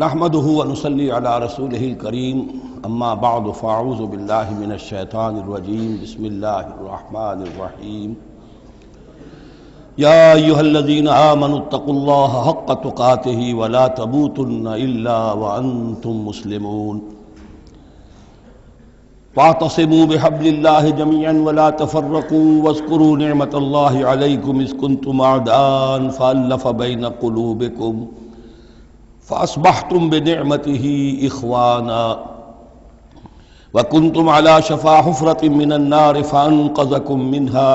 نحمده ونصلي على رسوله الكريم اما بعد فاعوذ بالله من الشيطان الرجيم بسم الله الرحمن الرحيم يا ايها الذين آمنوا اتقوا الله حق تقاته ولا تموتن الا وانتم مسلمون واعتصموا بحبل الله جميعا ولا تفرقوا واذكروا نعمة الله عليكم اذ كنتم اعداء فألف بين قلوبكم فأصبحتم بنعمته إخوانا وكنتم على شفا حفرة من النار فأنقذكم منها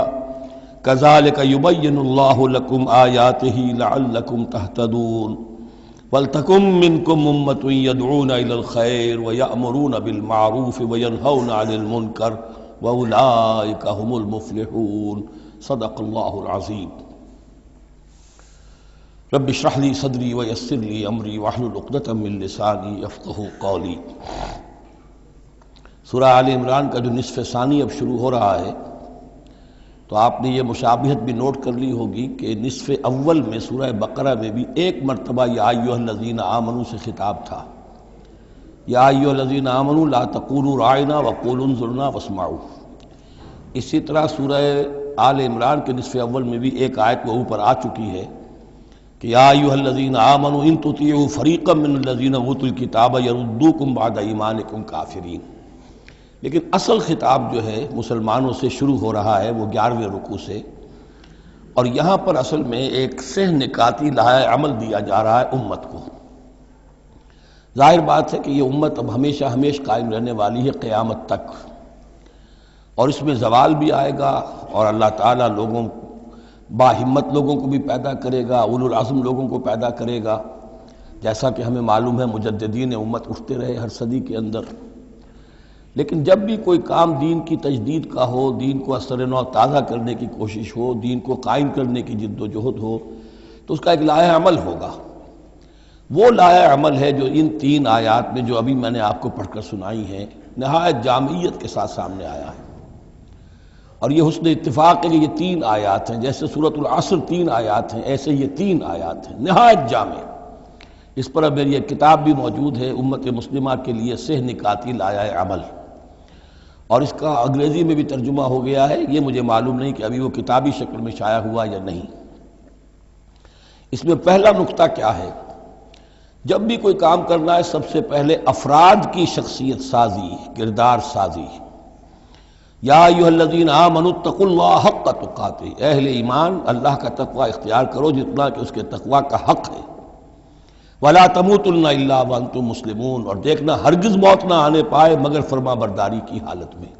كذلك يبين الله لكم آياته لعلكم تهتدون ولتكن منكم أمة يدعون إلى الخير ويأمرون بالمعروف وينهون عن المنكر وأولئك هم المفلحون صدق الله العظيم رب اشرح لي صدري ويسر لي امری واحلل عقدۃ من لسانی یفقہوا قولی۔ سورہ آل عمران کا جو نصف ثانی اب شروع ہو رہا ہے تو آپ نے یہ مشابہت بھی نوٹ کر لی ہوگی کہ نصف اول میں سورہ بقرہ میں بھی ایک مرتبہ یا ایھا الذین آمنوا سے خطاب تھا، یا ایھا الذین آمنوا لا تقولوا راعنا وقولوا انظرنا واسمعوا۔ اسی طرح سورہ آل عمران کے نصف اول میں بھی ایک آیت وہ اوپر آ چکی ہے کہ یا ایھا الذین آمنوا ان تطیعوا فریقا من الذین اوتوا الکتاب یردوکم بعد ایمانکم کافرین۔ لیکن اصل خطاب جو ہے مسلمانوں سے شروع ہو رہا ہے وہ 11ویں رکوع سے، اور یہاں پر اصل میں ایک سہ نکاتی لائحہ عمل دیا جا رہا ہے امت کو۔ ظاہر بات ہے کہ یہ امت اب ہمیشہ ہمیشہ قائم رہنے والی ہے قیامت تک، اور اس میں زوال بھی آئے گا، اور اللہ تعالیٰ لوگوں باہمت لوگوں کو بھی پیدا کرے گا، اولو العزم لوگوں کو پیدا کرے گا، جیسا کہ ہمیں معلوم ہے مجددین امت اٹھتے رہے ہر صدی کے اندر۔ لیکن جب بھی کوئی کام دین کی تجدید کا ہو، دین کو اثر نو تازہ کرنے کی کوشش ہو، دین کو قائم کرنے کی جد و جہد ہو، تو اس کا ایک لائحہ عمل ہوگا۔ وہ لائحہ عمل ہے جو ان 3 آیات میں جو ابھی میں نے آپ کو پڑھ کر سنائی ہیں نہایت جامعیت کے ساتھ سامنے آیا ہے، اور یہ حسن اتفاق ہے کہ یہ 3 آیات ہیں، جیسے سورۃ العصر 3 آیات ہیں، ایسے یہ 3 آیات ہیں نہایت جامع۔ اس پر اب میری ایک کتاب بھی موجود ہے امت مسلمہ کے لیے سہ نکاتی لائحہ عمل، اور اس کا انگریزی میں بھی ترجمہ ہو گیا ہے، یہ مجھے معلوم نہیں کہ ابھی وہ کتابی شکل میں شائع ہوا یا نہیں۔ اس میں پہلا نقطہ کیا ہے؟ جب بھی کوئی کام کرنا ہے سب سے پہلے افراد کی شخصیت سازی، کردار سازی۔ یا ایھا الذین آمنوا اتقوا اللہ حق تقاتہ، اہل ایمان اللہ کا تقوی اختیار کرو جتنا کہ اس کے تقوی کا حق ہے۔ ولا تموتن الا وانتم مسلمون، اور دیکھنا ہرگز موت نہ آنے پائے مگر فرما برداری کی حالت میں۔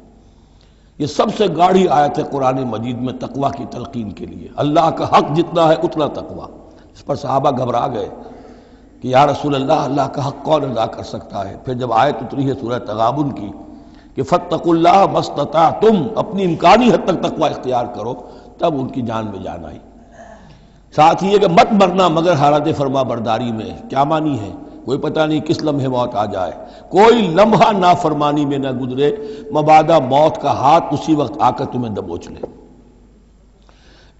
یہ سب سے گاڑھی آیت ہے قرآن مجید میں تقوی کی تلقین کے لیے۔ اللہ کا حق جتنا ہے اتنا تقوی۔ اس پر صحابہ گھبرا گئے کہ یا رسول اللہ کا حق کون ادا کر سکتا ہے؟ پھر جب آیت اتری ہے سورہ تغابن کی کہ فاتقوا اللہ ما استطعتم، اپنی امکانی حد تک تقوی اختیار کرو، تب ان کی جان میں جان آئی۔ ساتھ ہی ہے کہ مت مرنا مگر حالت فرما برداری میں۔ کیا معنی ہے؟ کوئی پتہ نہیں کس لمحے موت آ جائے، کوئی لمحہ نافرمانی میں نہ گزرے مبادا موت کا ہاتھ اسی وقت آ کر تمہیں دبوچ لے۔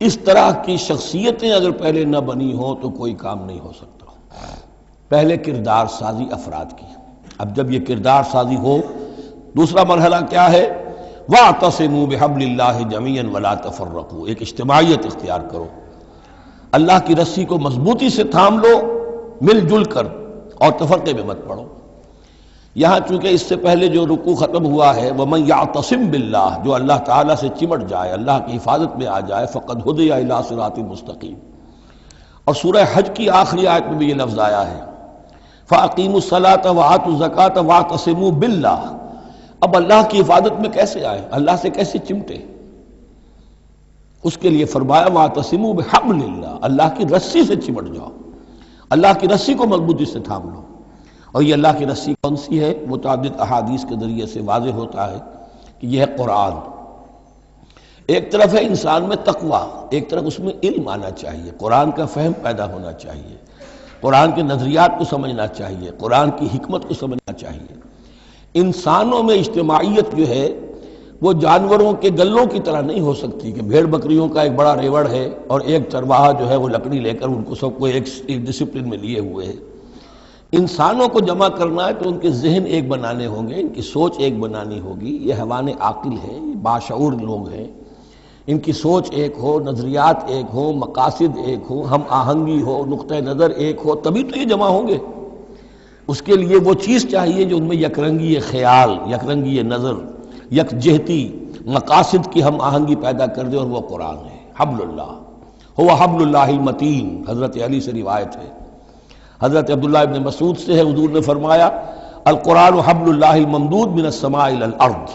اس طرح کی شخصیتیں اگر پہلے نہ بنی ہوں تو کوئی کام نہیں ہو سکتا۔ پہلے کردار سازی افراد کی۔ اب جب یہ کردار سازی ہو، دوسرا مرحلہ کیا ہے؟ وَاعْتَصِمُوا بِحَبْلِ اللَّهِ جَمِيعًا وَلَا تَفَرَّقُوا، ایک اجتماعیت اختیار کرو، اللہ کی رسی کو مضبوطی سے تھام لو مل جل کر، اور تفرقے میں مت پڑو۔ یہاں چونکہ اس سے پہلے جو رکوع ختم ہوا ہے وَمَن يَعْتَصِم بِاللَّهِ، جو اللہ تعالیٰ سے چمٹ جائے، اللہ کی حفاظت میں آ جائے، فَقَدْ هُدِيَ إِلَىٰ صِرَاطٍ مُسْتَقِيمٍ۔ اور سورہ حج کی آخری آیت میں بھی یہ لفظ آیا ہے فَأَقِیمُوا الصَّلَاةَ وَآتُوا الزَّکَاةَ وَاعْتَصِمُوا بِاللَّهِ۔ اب اللہ کی حفاظت میں کیسے آئے، اللہ سے کیسے چمٹے؟ اس کے لیے فرمایا وَاعْتَصِمُوا بِحَبْلِ اللَّهِ، اللہ کی رسی سے چمٹ جاؤ، اللہ کی رسی کو مضبوطی سے تھام لو۔ اور یہ اللہ کی رسی کون سی ہے؟ متعدد احادیث کے ذریعے سے واضح ہوتا ہے کہ یہ ہے قرآن۔ ایک طرف ہے انسان میں تقوی، ایک طرف اس میں علم آنا چاہیے، قرآن کا فہم پیدا ہونا چاہیے، قرآن کے نظریات کو سمجھنا چاہیے، قرآن کی حکمت کو سمجھنا چاہیے۔ انسانوں میں اجتماعیت جو ہے وہ جانوروں کے گلوں کی طرح نہیں ہو سکتی کہ بھیڑ بکریوں کا ایک بڑا ریوڑ ہے اور ایک چرواہا جو ہے وہ لکڑی لے کر ان کو سب کو ایک ڈسپلن میں لیے ہوئے ہے۔ انسانوں کو جمع کرنا ہے تو ان کے ذہن ایک بنانے ہوں گے، ان کی سوچ ایک بنانی ہوگی. یہ حیوان عاقل ہیں، یہ باشعور لوگ ہیں، ان کی سوچ ایک ہو، نظریات ایک ہو، مقاصد ایک ہو، ہم آہنگی ہو، نقطہ نظر ایک ہو، تبھی تو یہ جمع ہوں گے. اس کے لیے وہ چیز چاہیے جو ان میں یکرنگی خیال، یکرنگی نظر، یکجہتی مقاصد کی ہم آہنگی پیدا کر دے، اور وہ قرآن ہے. حبل اللہ ہو حبل اللہ المتین، حضرت علی سے روایت ہے. حضرت عبداللہ ابن مسعود سے ہے، حضور نے فرمایا القرآن حبل اللہ الممدود من السماء الی الارض،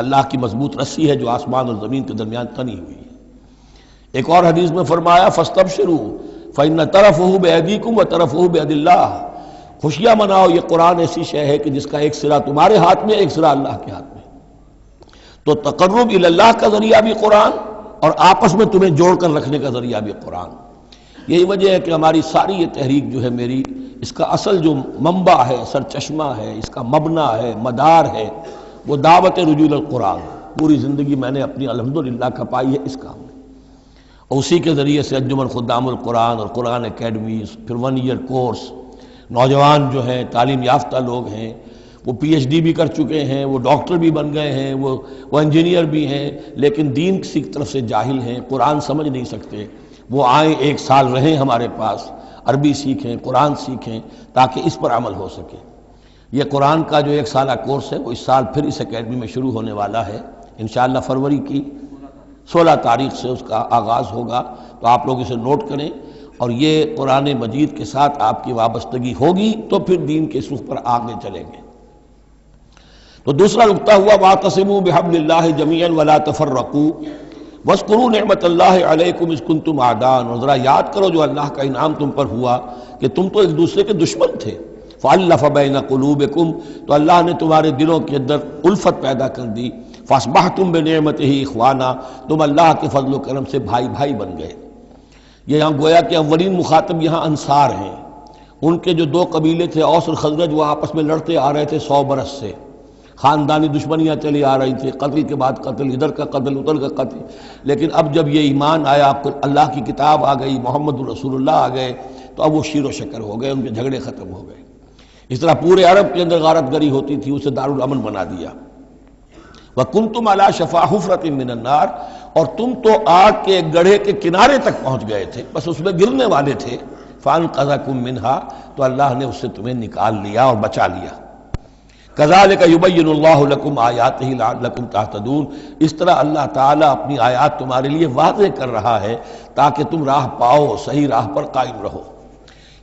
اللہ کی مضبوط رسی ہے جو آسمان اور زمین کے درمیان تنی ہوئی ہے. ایک اور حدیث میں فرمایا فاستبشروا فإن طرفه بأيديكم وطرفه بيد اللہ، خوشیاں مناؤ، یہ قرآن ایسی شے ہے کہ جس کا ایک سرا تمہارے ہاتھ میں، ایک سرا اللہ کے ہاتھ میں. تو تقرب الی اللہ کا ذریعہ بھی قرآن، اور آپس میں تمہیں جوڑ کر رکھنے کا ذریعہ بھی قرآن. یہی وجہ ہے کہ ہماری ساری یہ تحریک جو ہے میری، اس کا اصل جو منبع ہے، سرچشمہ ہے، اس کا مبنی ہے، مدار ہے، وہ دعوت رجوع القرآن. پوری زندگی میں نے اپنی الحمدللہ کھپائی ہے اس کام میں، اور اسی کے ذریعے سے انجمن خدام القرآن اور قرآن اکیڈمیز، پھر 1 ایئر کورس. نوجوان جو ہیں، تعلیم یافتہ لوگ ہیں، وہ پی ایچ ڈی بھی کر چکے ہیں، وہ ڈاکٹر بھی بن گئے ہیں، وہ انجینئر بھی ہیں، لیکن دین کی طرف سے جاہل ہیں، قرآن سمجھ نہیں سکتے. وہ آئیں، 1 سال رہیں ہمارے پاس، عربی سیکھیں، قرآن سیکھیں، تاکہ اس پر عمل ہو سکے. یہ قرآن کا جو 1 سالہ کورس ہے وہ اس سال پھر اس اکیڈمی میں شروع ہونے والا ہے. انشاءاللہ فروری کی 16 تاریخ سے اس کا آغاز ہوگا. تو آپ لوگ اسے نوٹ کریں، اور یہ قرآن مجید کے ساتھ آپ کی وابستگی ہوگی تو پھر دین کے رخ پر آگے چلیں گے. تو دوسرا نقطہ ہوا واعتصموا بحبل اللہ جمیعا ولا تفرقوا واذکروا نعمت اللہ علیکم اذ کنتم اعداء، اور ذرا یاد کرو جو اللہ کا انعام تم پر ہوا کہ تم تو ایک دوسرے کے دشمن تھے. فألف بین قلوبکم، تو اللہ نے تمہارے دلوں کے اندر الفت پیدا کر دی. فاصبحتم بنعمتہ اخوانا، تم اللہ کے فضل و کرم سے بھائی بھائی بن گئے. یہ یہاں گویا کہ اولین مخاطب یہاں انصار ہیں. ان کے جو 2 قبیلے تھے اوس اور خزرج، وہ آپس میں لڑتے آ رہے تھے 100 برس سے، خاندانی دشمنیاں چلی آ رہی تھی، قتل کے بعد قتل، ادھر کا قتل ادھر کا قتل. لیکن اب جب یہ ایمان آیا، اللہ کی کتاب آ گئی، محمد رسول اللہ آ گئے، تو اب وہ شیر و شکر ہو گئے، ان کے جھگڑے ختم ہو گئے. اس طرح پورے عرب کے اندر غارت گری ہوتی تھی، اسے دارالامن بنا دیا. وَكُنْتُمْ عَلَىٰ شَفَا حُفْرَةٍ مِّنَ النَّارِ، اور تم تو آگ کے گڑھے کے کنارے تک پہنچ گئے تھے، بس اس میں گرنے والے تھے. فَأَنْقَذَكُم مِّنْهَا، تو اللہ نے اس سے تمہیں نکال لیا اور بچا لیا. كَذَلِكَ يُبَيِّنُ اللَّهُ لَكُمْ آيَاتِهِ لَعَلَّكُمْ تَهْتَدُونَ، اس طرح اللہ تعالیٰ اپنی آیات تمہارے لیے واضح کر رہا ہے تاکہ تم راہ پاؤ، صحیح راہ پر قائم رہو.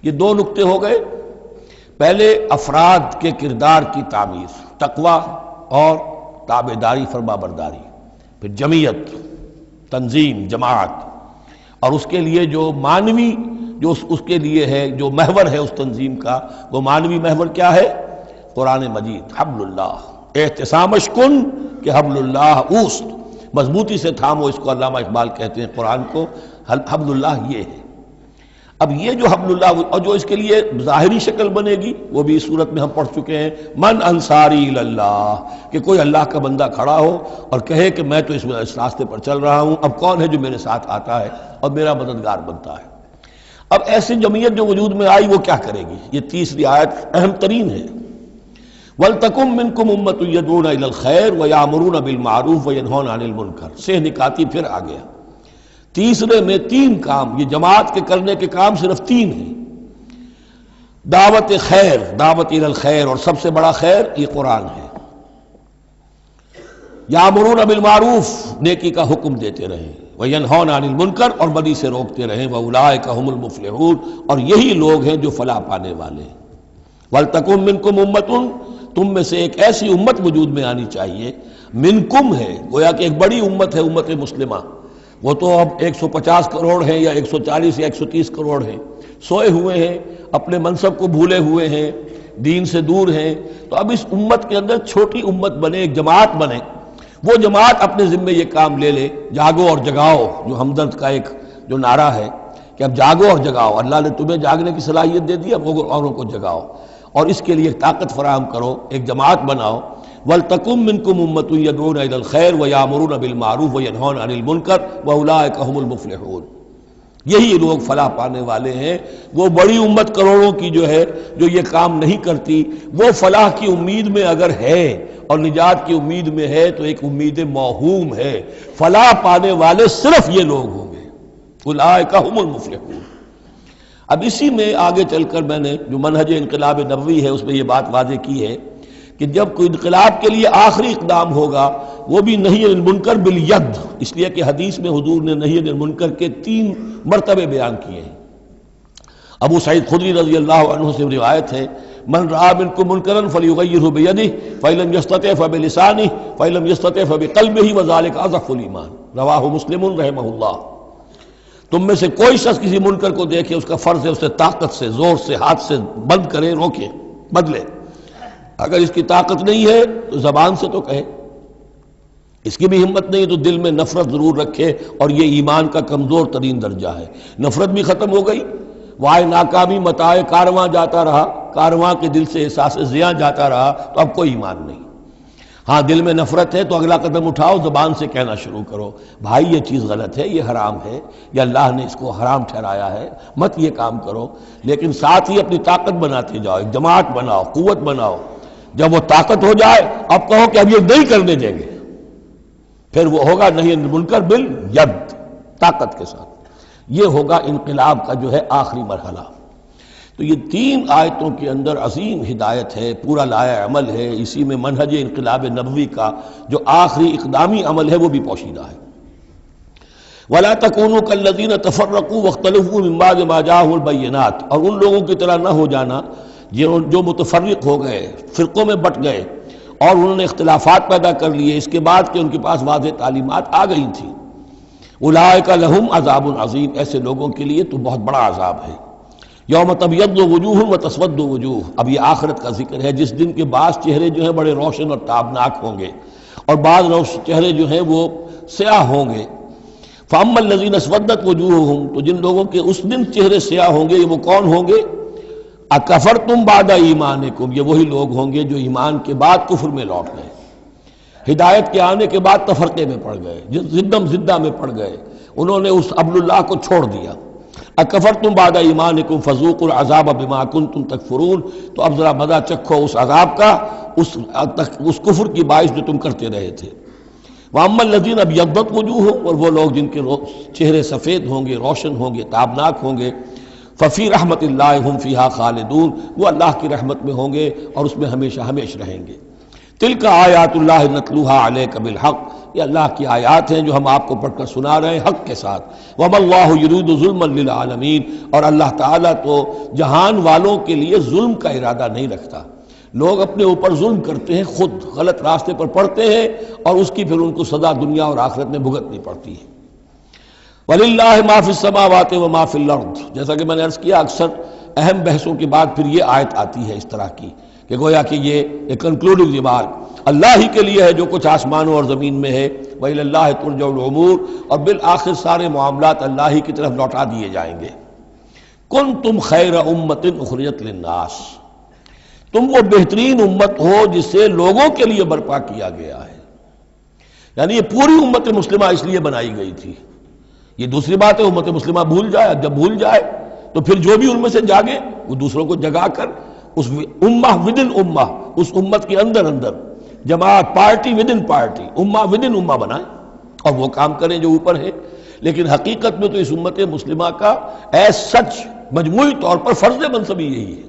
یہ 2 نقطے ہو گئے. پہلے افراد کے کردار کی تعمیر، تقوی اور تابعداری، فرما برداری. پھر جمعیت، تنظیم، جماعت، اور اس کے لیے جو معنوی، جو اس کے لیے ہے، جو محور ہے اس تنظیم کا، وہ معنوی محور کیا ہے؟ قرآن مجید. حبل اللہ احتسامش کن کہ حبل اللہ اوست، مضبوطی سے تھامو. اس کو علامہ اقبال کہتے ہیں قرآن کو. حبل اللہ یہ ہے. اب یہ جو حبل اللہ، اور جو اس کے لیے ظاہری شکل بنے گی، وہ بھی اس صورت میں ہم پڑھ چکے ہیں، من انصاری اللہ، کہ کوئی اللہ کا بندہ کھڑا ہو اور کہے کہ میں تو اس راستے پر چل رہا ہوں، اب کون ہے جو میرے ساتھ آتا ہے اور میرا مددگار بنتا ہے. اب ایسی جمعیت جو وجود میں آئی وہ کیا کرے گی؟ یہ تیسری آیت اہم ترین ہے. وَلْتَكُن مِّنكُمْ أُمَّةٌ يَدْعُونَ إِلَى الْخَيْرِ وَيَأْمُرُونَ بِالْمَعْرُوفِ وَيَنْهَوْنَ عَنِ الْمُنكَرِ. سے نکاتی پھر آ گیا. تیسرے میں 3 کام، یہ جماعت کے کرنے کے کام صرف 3 ہیں. دعوت خیر، دعوت الی الخیر، اور سب سے بڑا خیر یہ قرآن ہے. یامرون بالمعروف، نیکی کا حکم دیتے رہیں، وینہون عن المنکر، اور بدی سے روکتے رہیں، واولئک هم المفلحون، اور یہی لوگ ہیں جو فلاح پانے والے ہیں. ولتکن منکم امۃ، تم میں سے ایک ایسی امت وجود میں آنی چاہیے. منکم ہے، گویا کہ ایک بڑی امت ہے، امت مسلمہ. وہ تو اب 150 کروڑ ہیں یا 140 یا 130 کروڑ ہیں، سوئے ہوئے ہیں، اپنے منصب کو بھولے ہوئے ہیں، دین سے دور ہیں. تو اب اس امت کے اندر چھوٹی امت بنے، ایک جماعت بنے. وہ جماعت اپنے ذمے یہ کام لے لے، جاگو اور جگاؤ، جو ہمدرد کا ایک جو نعرہ ہے کہ اب جاگو اور جگاؤ. اللہ نے تمہیں جاگنے کی صلاحیت دے دی، اب اوروں کو جگاؤ، اور اس کے لیے طاقت فراہم کرو، ایک جماعت بناؤ. وَلْتَكُن مِّنكُمْ أُمَّةٌ يَدْعُونَ إِلَى الْخَيْرِ وَيَأْمُرُونَ بِالْمَعْرُوفِ وَيَنْهَوْنَ عَنِ الْمُنكَرِ وَأُولَٰئِكَ هُمُ الْمُفْلِحُونَ. یہی لوگ فلاح پانے والے ہیں۔ وہ بڑی امت کروڑوں کی جو ہے جو یہ کام نہیں کرتی، وہ فلاح کی امید میں اگر ہے اور نجات کی امید میں ہے تو ایک امید موہوم ہے۔ فلاح پانے والے صرف یہ لوگ ہوں گے، اولئک هم المفلحون۔ اب اسی میں آگے چل کر میں نے جو منہج انقلاب نبوی ہے اس میں یہ بات واضح کی ہے کہ جب کوئی انقلاب کے لیے آخری اقدام ہوگا وہ بھی نہی عن المنکر بالید، اس لیے کہ حدیث میں حضور نے نہی عن المنکر کے 3 مرتبے بیان کیے ہیں۔ ابو سعید خدری رضی اللہ عنہ سے روایت ہے، من رآ منکم منکرا فلیغیرہ بیدہ فإن لم یستطع فبلسانہ فإن لم یستطع فبقلبہ وذلک اضعف الایمان، رواہ مسلم رحمہ اللہ۔ تم میں سے کوئی شخص کسی منکر کو دیکھے، اس کا فرض ہے اسے طاقت سے، زور سے، ہاتھ سے بند کرے، روکے، بدلے۔ اگر اس کی طاقت نہیں ہے تو زبان سے تو کہے، اس کی بھی ہمت نہیں تو دل میں نفرت ضرور رکھے، اور یہ ایمان کا کمزور ترین درجہ ہے۔ نفرت بھی ختم ہو گئی، وائے ناکامی متاع کارواں جاتا رہا، کارواں کے دل سے احساس زیاں جاتا رہا تو اب کوئی ایمان نہیں۔ ہاں دل میں نفرت ہے تو اگلا قدم اٹھاؤ، زبان سے کہنا شروع کرو، بھائی یہ چیز غلط ہے، یہ حرام ہے، یا اللہ نے اس کو حرام ٹھہرایا ہے، مت یہ کام کرو۔ لیکن ساتھ ہی اپنی طاقت بناتے جاؤ، ایک جماعت بناؤ، قوت بناؤ۔ جب وہ طاقت ہو جائے اب کہو کہ اب یہ نہیں کرنے دیں گے، پھر وہ ہوگا نہی عن المنکر بالید، طاقت کے ساتھ۔ یہ ہوگا انقلاب کا جو ہے آخری مرحلہ۔ تو یہ 3 آیتوں کے اندر عظیم ہدایت ہے، پورا لایا عمل ہے، اسی میں منہج انقلاب نبوی کا جو آخری اقدامی عمل ہے وہ بھی پوشیدہ ہے۔ وَلَا تَكُونُوا كَالَّذِينَ تَفَرَّقُوا وَاخْتَلَفُوا مِن بَعْدِ مَا جَاءَهُمُ الْبَيِّنَاتُ، اور ان لوگوں کی طرح نہ ہو جانا جو متفرق ہو گئے، فرقوں میں بٹ گئے اور انہوں نے اختلافات پیدا کر لیے اس کے بعد کہ ان کے پاس واضح تعلیمات آ گئی تھیں۔ اولئک لہم عذاب عظیم، ایسے لوگوں کے لیے تو بہت بڑا عذاب ہے۔ یوم تبیض وجوہ وتسود وجوہ، اب یہ آخرت کا ذکر ہے جس دن کے بعض چہرے جو ہیں بڑے روشن اور تابناک ہوں گے اور بعض چہرے جو ہیں وہ سیاہ ہوں گے۔ فاما الذین اسودت وجوہہم، تو جن لوگوں کے اس دن چہرے سیاہ ہوں گے وہ کون ہوں گے؟ اکفرتم بعد ایمانکم، یہ وہی لوگ ہوں گے جو ایمان کے بعد کفر میں لوٹ گئے، ہدایت کے آنے کے بعد تفرقے میں پڑ گئے، زدم زدہ میں پڑ گئے، انہوں نے اس عبد اللہ کو چھوڑ دیا۔ اکفرتم بعد ایمانکم فذوقوا العذاب بما کنتم تکفرون، تو اب ذرا مزہ چکھو اس عذاب کا، اس کفر کی باعث جو تم کرتے رہے تھے۔ واما الذین ابیضت وجوہہم، اور وہ لوگ جن کے چہرے سفید ہوں گے، روشن ہوں گے، تابناک ہوں گے، ففی رحمت اللہ ہم فیہا خالدون، وہ اللہ کی رحمت میں ہوں گے اور اس میں ہمیشہ ہمیشہ رہیں گے۔ تلک آیات اللہ نتلوہا علیک بالحق، یہ اللہ کی آیات ہیں جو ہم آپ کو پڑھ کر سنا رہے ہیں حق کے ساتھ۔ وما اللہ یرید ظلما للعالمین، اور اللہ تعالیٰ تو جہان والوں کے لیے ظلم کا ارادہ نہیں رکھتا۔ لوگ اپنے اوپر ظلم کرتے ہیں، خود غلط راستے پر پڑتے ہیں اور اس کی پھر ان کو سزا دنیا اور آخرت میں بھگتنی پڑتی ہے۔ وَلِلَّهِ مَا فِي السَّمَاوَاتِ وَمَا فِي الْأَرْضِ، جیسا کہ میں نے عرض کیا اکثر اہم بحثوں کے بعد پھر یہ آیت آتی ہے اس طرح کی کہ گویا کہ یہ ایک کنکلوڈنگ ریمارک، اللہ ہی کے لیے ہے جو کچھ آسمانوں اور زمین میں ہے، وَإِلَى اللَّهِ تُرْجَعُ الْأُمُورُ، اور بالآخر سارے معاملات اللہ ہی کی طرف لوٹا دیے جائیں گے۔ كُنْتُمْ خَيْرَ أُمَّةٍ أُخْرِجَتْ لِلنَّاسِ، تم وہ بہترین امت ہو جسے لوگوں کے لیے برپا کیا گیا ہے، یعنی یہ پوری امت مسلمہ اس لیے بنائی گئی تھی۔ یہ دوسری بات ہے امت مسلمہ بھول جائے، جب بھول جائے تو پھر جو بھی ان میں سے جاگے وہ دوسروں کو جگا کر اس امہ ودن امہ، اس امت کے اندر اندر جماعت، پارٹی ودن پارٹی، امہ ودن امہ بنائیں اور وہ کام کریں جو اوپر ہے۔ لیکن حقیقت میں تو اس امت مسلمہ کا ایز سچ مجموعی طور پر فرض منصبی یہی ہے۔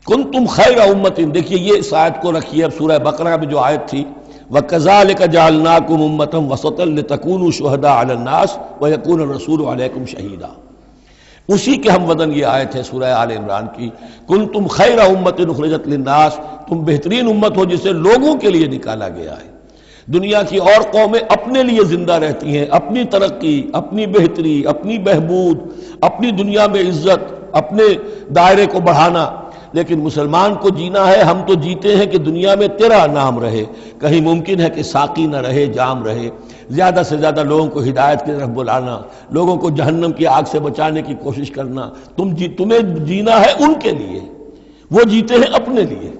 کنتم خیر امت، دیکھیے یہ اس آیت کو رکھیے اب سورہ بقرہ میں جو آیت تھی، وَكَذَلِكَ جَعَلْنَاكُمْ أُمَّةً وَسَطًا لِتَكُونُوا شُهَدَاءَ عَلَى النَّاسِ وَيَكُونَ الرَّسُولُ عَلَيْكُمْ شَهِيدًا، اسی کے ہم وزن یہ آیت ہے سورہ آل عمران کی، کنتم خیر امت اخرجت للناس، تم بہترین امت ہو جسے لوگوں کے لیے نکالا گیا ہے۔ دنیا کی اور قومیں اپنے لیے زندہ رہتی ہیں، اپنی ترقی، اپنی بہتری، اپنی بہبود، اپنی دنیا میں عزت، اپنے دائرے کو بڑھانا، لیکن مسلمان کو جینا ہے، ہم تو جیتے ہیں کہ دنیا میں تیرا نام رہے، کہیں ممکن ہے کہ ساقی نہ رہے، جام رہے، زیادہ سے زیادہ لوگوں کو ہدایت کی طرف بلانا، لوگوں کو جہنم کی آگ سے بچانے کی کوشش کرنا۔ تمہیں جینا ہے ان کے لیے، وہ جیتے ہیں اپنے لیے۔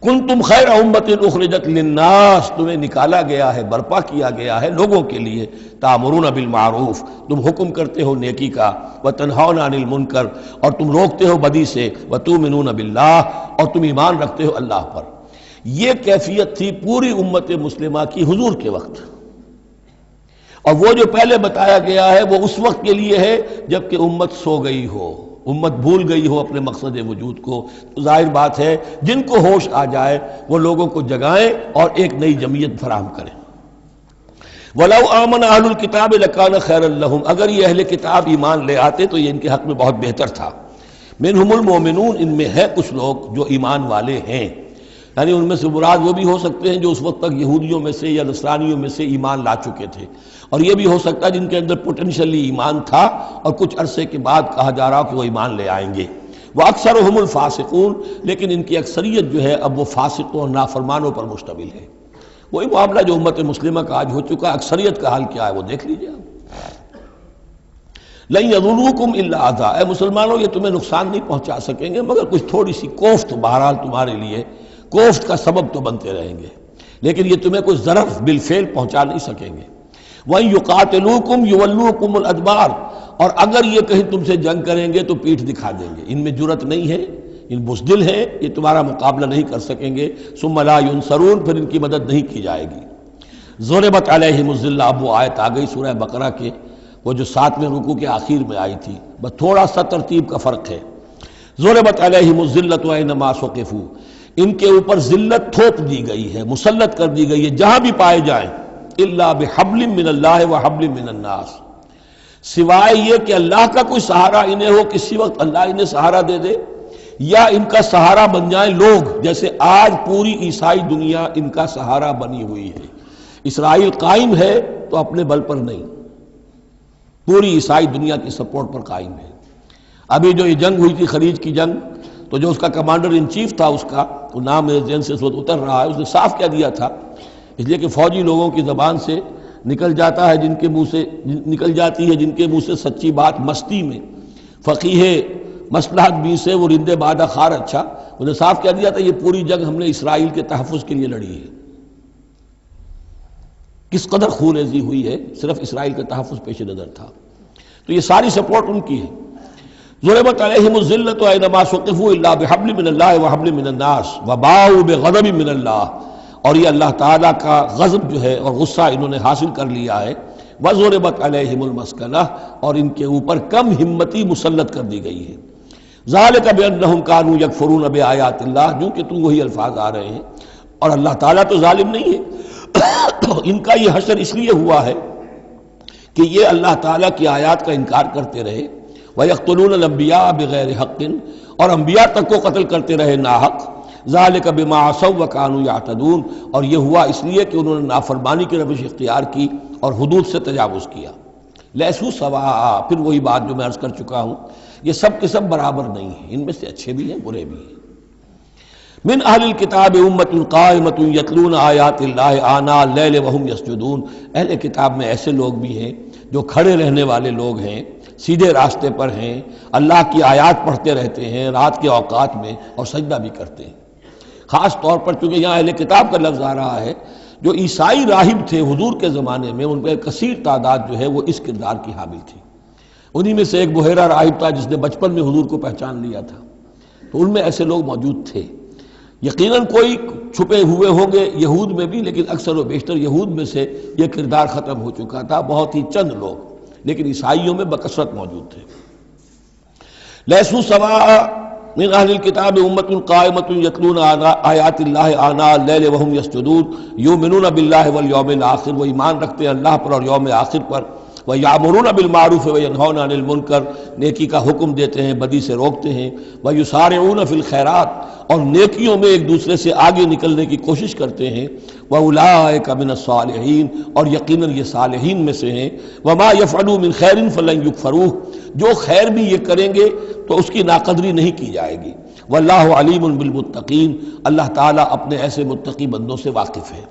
کنتم خیر امت اخرجت للناس، تمہیں نکالا گیا ہے، برپا کیا گیا ہے لوگوں کے لیے، تامرون بالمعروف، تم حکم کرتے ہو نیکی کا، وتنہون عن المنکر، اور تم روکتے ہو بدی سے، وتؤمنون باللہ، اور تم ایمان رکھتے ہو اللہ پر۔ یہ کیفیت تھی پوری امت مسلمہ کی حضور کے وقت، اور وہ جو پہلے بتایا گیا ہے وہ اس وقت کے لیے ہے جب کہ امت سو گئی ہو، امت بھول گئی ہو اپنے مقصد وجود کو۔ تو ظاہر بات ہے جن کو ہوش آ جائے وہ لوگوں کو جگائیں اور ایک نئی جمعیت فراہم کریں۔ وَلَوْ آمَنَ أَهْلُ الْكِتَابِ لَكَانَ خَيْرًا لَهُمْ، اگر یہ اہل کتاب ایمان لے آتے تو یہ ان کے حق میں بہت بہتر تھا۔ مِنْهُمُ الْمُؤْمِنُونَ، ان میں ہے کچھ لوگ جو ایمان والے ہیں، یعنی ان میں سے مراد وہ بھی ہو سکتے ہیں جو اس وقت تک یہودیوں میں سے یا نصرانیوں میں سے ایمان لا چکے تھے، اور یہ بھی ہو سکتا ہے جن کے اندر پوٹینشلی ایمان تھا اور کچھ عرصے کے بعد کہا جا رہا کہ وہ ایمان لے آئیں گے۔ وَأَكْثَرُهُمُ الْفَاسِقُونَ، لیکن ان کی اکثریت جو ہے اب وہ فاسقوں اور نافرمانوں پر مشتمل ہے۔ وہی معاملہ جو امت مسلمہ کا آج ہو چکا، اکثریت کا حال کیا ہے وہ دیکھ لیجیے آپ۔ لَن يَضُرُّوكُمْ إِلَّا أَذًى، اے مسلمانوں یہ تمہیں نقصان نہیں پہنچا سکیں گے مگر کچھ تھوڑی سی کوفت، بہرحال تمہارے لیے کوفت کا سبب تو بنتے رہیں گے، لیکن یہ تمہیں کوئی ضرر بالفعل پہنچا نہیں سکیں گے۔ وَإِن يُقَاتِلُوكُمْ يُوَلُّوكُمُ الْأَدْبَارَ، اور اگر یہ کہیں تم سے جنگ کریں گے تو پیٹھ دکھا دیں گے، ان میں جرأت نہیں ہے، ان بزدل ہیں، یہ تمہارا مقابلہ نہیں کر سکیں گے۔ ثُمَّ لَا يُنصَرُونَ، پھر ان کی مدد نہیں کی جائے گی۔ ضُرِبَتْ عَلَيْهِمُ الذِّلَّةُ، اب وہ آیت آ گئی سورہ بقرہ کے وہ جو 7ویں رکوع کے آخر میں آئی تھی، بس تھوڑا سا ترتیب کا فرق ہے۔ ضُرِبَتْ عَلَيْهِمُ الذِّلَّةُ أَيْنَمَا ثُقِفُوا، ان کے اوپر ذلت تھوپ دی گئی ہے، مسلط کر دی گئی ہے جہاں بھی پائے جائیں، الا بحبل من اللہ وحبل من الناس، سوائے یہ کہ اللہ کا کوئی سہارا انہیں ہو، کسی وقت اللہ انہیں سہارا دے دے، یا ان کا سہارا بن جائیں لوگ، جیسے آج پوری عیسائی دنیا ان کا سہارا بنی ہوئی ہے۔ اسرائیل قائم ہے تو اپنے بل پر نہیں، پوری عیسائی دنیا کی سپورٹ پر قائم ہے۔ ابھی جو یہ جنگ ہوئی تھی خلیج کی جنگ، تو جو اس کا کمانڈر ان چیف تھا، اس کا وہ نام میرے ذہن سے اس وقت اتر رہا ہے، اس نے صاف کیا دیا تھا، اس لیے کہ فوجی لوگوں کی زبان سے نکل جاتا ہے جن کے منہ سے نکل جاتی ہے، جن کے منہ سے سچی بات مستی میں، فقیہ مصلحت بھی سے وہ رندے بادہ خار اچھا، انہوں نے صاف کیا دیا تھا یہ پوری جنگ ہم نے اسرائیل کے تحفظ کے لیے لڑی ہے۔ کس قدر خون ریزی ہوئی ہے، صرف اسرائیل کا تحفظ پیش نظر تھا، تو یہ ساری سپورٹ ان کی ہے۔ ضربت علیہم الذلۃ اینما ثقفوا الا بحبل من اللہ وحبل من الناس وباؤوا بغضب من اللہ، اور یہ اللہ تعالیٰ کا غضب جو ہے اور غصہ انہوں نے حاصل کر لیا ہے۔ وضربت علیہم المسکنہ، اور ان کے اوپر کم ہمتی مسلط کر دی گئی ہے۔ ذالک بانہم کانوا یکفرون بآیات اللہ، جو کہ تو وہی الفاظ آ رہے ہیں، اور اللہ تعالیٰ تو ظالم نہیں ہے، ان کا یہ حشر اس لیے ہوا ہے کہ یہ اللہ تعالیٰ کی آیات کا انکار کرتے رہے، وَيَقْتُلُونَ الْأَنْبِيَاءَ بِغَيْرِ حَقٍّ، اور انبیاء تک کو قتل کرتے رہے ناحق۔ ذَلِكَ بِمَا عَصَوْا وَكَانُوا يَعْتَدُونَ، اور یہ ہوا اس لیے کہ انہوں نے نافرمانی کی روش اختیار کی اور حدود سے تجاوز کیا۔ لیسوا سواء، پھر وہی بات جو میں عرض کر چکا ہوں، یہ سب کے سب برابر نہیں ہیں، ان میں سے اچھے بھی ہیں برے بھی ہیں۔ من اہل الکتاب امۃ قائمۃ یتلون آیات اللہ آناء اللیل وہم یسجدون، اہل کتاب میں ایسے لوگ بھی ہیں جو کھڑے رہنے والے لوگ ہیں، سیدھے راستے پر ہیں، اللہ کی آیات پڑھتے رہتے ہیں رات کے اوقات میں اور سجدہ بھی کرتے ہیں۔ خاص طور پر چونکہ یہاں اہل کتاب کا لفظ آ رہا ہے، جو عیسائی راہب تھے حضور کے زمانے میں، ان پہ کثیر تعداد جو ہے وہ اس کردار کی حامل تھی۔ انہی میں سے ایک بحیرہ راہب تھا جس نے بچپن میں حضور کو پہچان لیا تھا، تو ان میں ایسے لوگ موجود تھے۔ یقیناً کوئی چھپے ہوئے ہوں گے یہود میں بھی، لیکن اکثر و بیشتر یہود میں سے یہ کردار ختم ہو چکا تھا، بہت ہی چند لوگ، لیکن عیسائیوں میں بکثرت موجود تھے۔ لیسوا سواء من اہل الکتاب امۃ قائمۃ یتلون آیات اللہ آناء اللیل وہم یسجدون یؤمنون باللہ والیوم الآخر، وہ ایمان رکھتے ہیں اللہ پر اور یوم آخر پر۔ وَيَأْمُرُونَ بِالْمَعْرُوفِ وَيَنْهَوْنَ عَنِ الْمُنْكَرِ، نیکی کا حکم دیتے ہیں بدی سے روکتے ہیں۔ وَيُسَارِعُونَ فِي الْخَيْرَاتِ، اور نیکیوں میں ایک دوسرے سے آگے نکلنے کی کوشش کرتے ہیں۔ وَأُولَٰئِكَ مِنَ الصَّالِحِينَ، اور یقیناً یہ صالحین میں سے ہیں۔ وَمَا يَفْعَلُوا مِنْ خَيْرٍ فَلَنْ يُكْفَرُوهُ، جو خیر بھی یہ کریں گے تو اس کی ناقدری نہیں کی جائے گی۔ وَاللَّهُ عَلِيمٌ بِالْمُتَّقِينَ، اللہ تعالیٰ اپنے ایسے متقی بندوں سے واقف ہے۔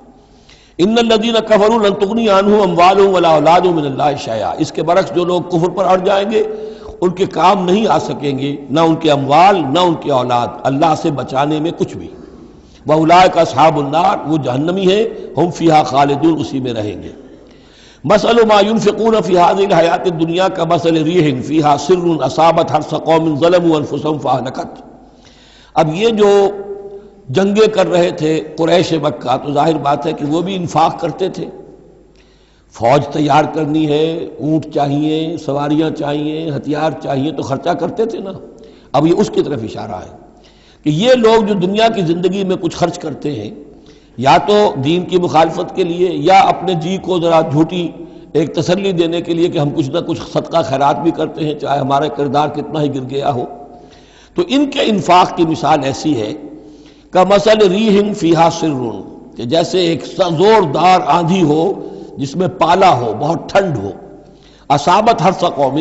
ان الذین کفروا لن تغنی عنہم اموالهم ولا اولادهم من اللہ شیئا، اس کے برعکس جو لوگ کفر پر اڑ جائیں گے ان کے کام نہیں آ سکیں گے، نہ ان کے اموال نہ ان کی اولاد اللہ سے بچانے میں کچھ بھی۔ وَأُولَٰئِكَ أَصْحَابُ النَّارِ، وہ جہنمی ہیں، ہم فیہا خالدون، اسی میں رہیں گے۔ مثل ما ينفقون في هذه الحیات الدنیا كمثل ريح فيها سر اصابت حرث قوم ظلموا انفسهم فاهلكت۔ اب یہ جو جنگیں کر رہے تھے قریش مکہ، تو ظاہر بات ہے کہ وہ بھی انفاق کرتے تھے، فوج تیار کرنی ہے، اونٹ چاہیے، سواریاں چاہیے، ہتھیار چاہیے، تو خرچہ کرتے تھے نا۔ اب یہ اس کی طرف اشارہ ہے کہ یہ لوگ جو دنیا کی زندگی میں کچھ خرچ کرتے ہیں، یا تو دین کی مخالفت کے لیے، یا اپنے جی کو ذرا جھوٹی ایک تسلی دینے کے لیے کہ ہم کچھ نہ کچھ صدقہ خیرات بھی کرتے ہیں، چاہے ہمارا کردار کتنا ہی گر گیا ہو، تو ان کے انفاق کی مثال ایسی ہے کمثل ریح فیہا سر، کہ جیسے ایک زوردار آندھی ہو جس میں پالا ہو، بہت ٹھنڈ ہو، اصابت حرث قوم،